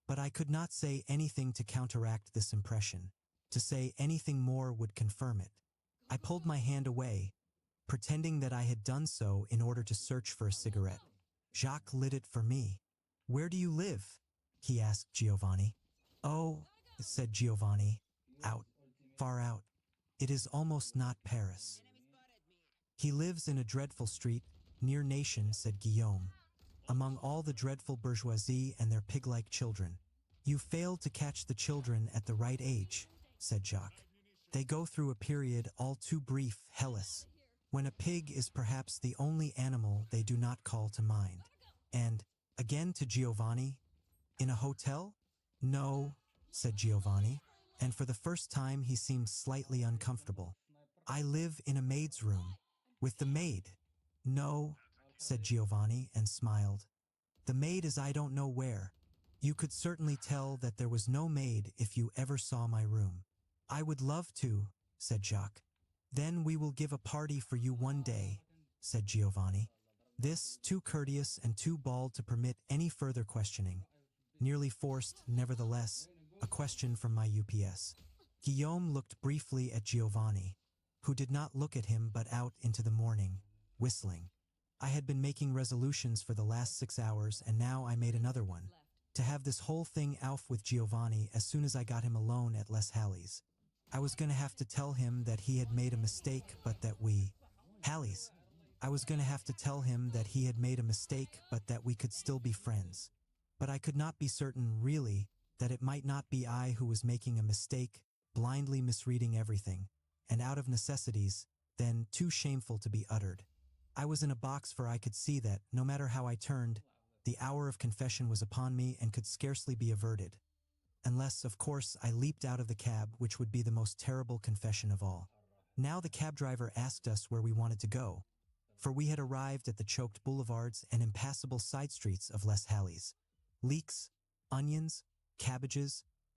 But I could not say anything to counteract this impression. To say anything more would confirm it. I pulled my hand away, pretending that I had done so in order to search for a cigarette. Jacques lit it for me. "Where do you live?" he asked Giovanni. "Oh," said Giovanni, "out, far out. It is almost not Paris." "He lives in a dreadful street, near Nation," said Guillaume, "among all the dreadful bourgeoisie and their pig-like children." "You failed to catch the children at the right age," said Jacques. "They go through a period all too brief, Hellas. when a pig is perhaps the only animal they do not call to mind. And, again to Giovanni, in a hotel? No, said Giovanni, and for the first time he seemed slightly uncomfortable. I live in a maid's room. With the maid? No, said Giovanni and smiled. The maid is I don't know where. You could certainly tell that there was no maid if you ever saw my room. I would love to, said Jacques. Then we will give a party for you one day, said Giovanni. This, too courteous and too bald to permit any further questioning. Nearly forced, nevertheless, a question from my UPS. Guillaume looked briefly at Giovanni, who did not look at him but out into the morning, whistling. I had been making resolutions for the last 6 hours, and now I made another one. To have this whole thing off with Giovanni as soon as I got him alone at Les Halles. I was going to have to tell him that he had made a mistake, but that we... Halles. I was going to have to tell him that he had made a mistake, but that we could still be friends. But I could not be certain, really, that it might not be I who was making a mistake, blindly misreading everything, and out of necessities, then too shameful to be uttered. I was in a box, for I could see that, no matter how I turned, the hour of confession was upon me and could scarcely be averted. Unless, of course, I leaped out of the cab, which would be the most terrible confession of all. Now the cab driver asked us where we wanted to go, for we had arrived at the choked boulevards and impassable side streets of Les Halles. Leeks, onions, cabbages,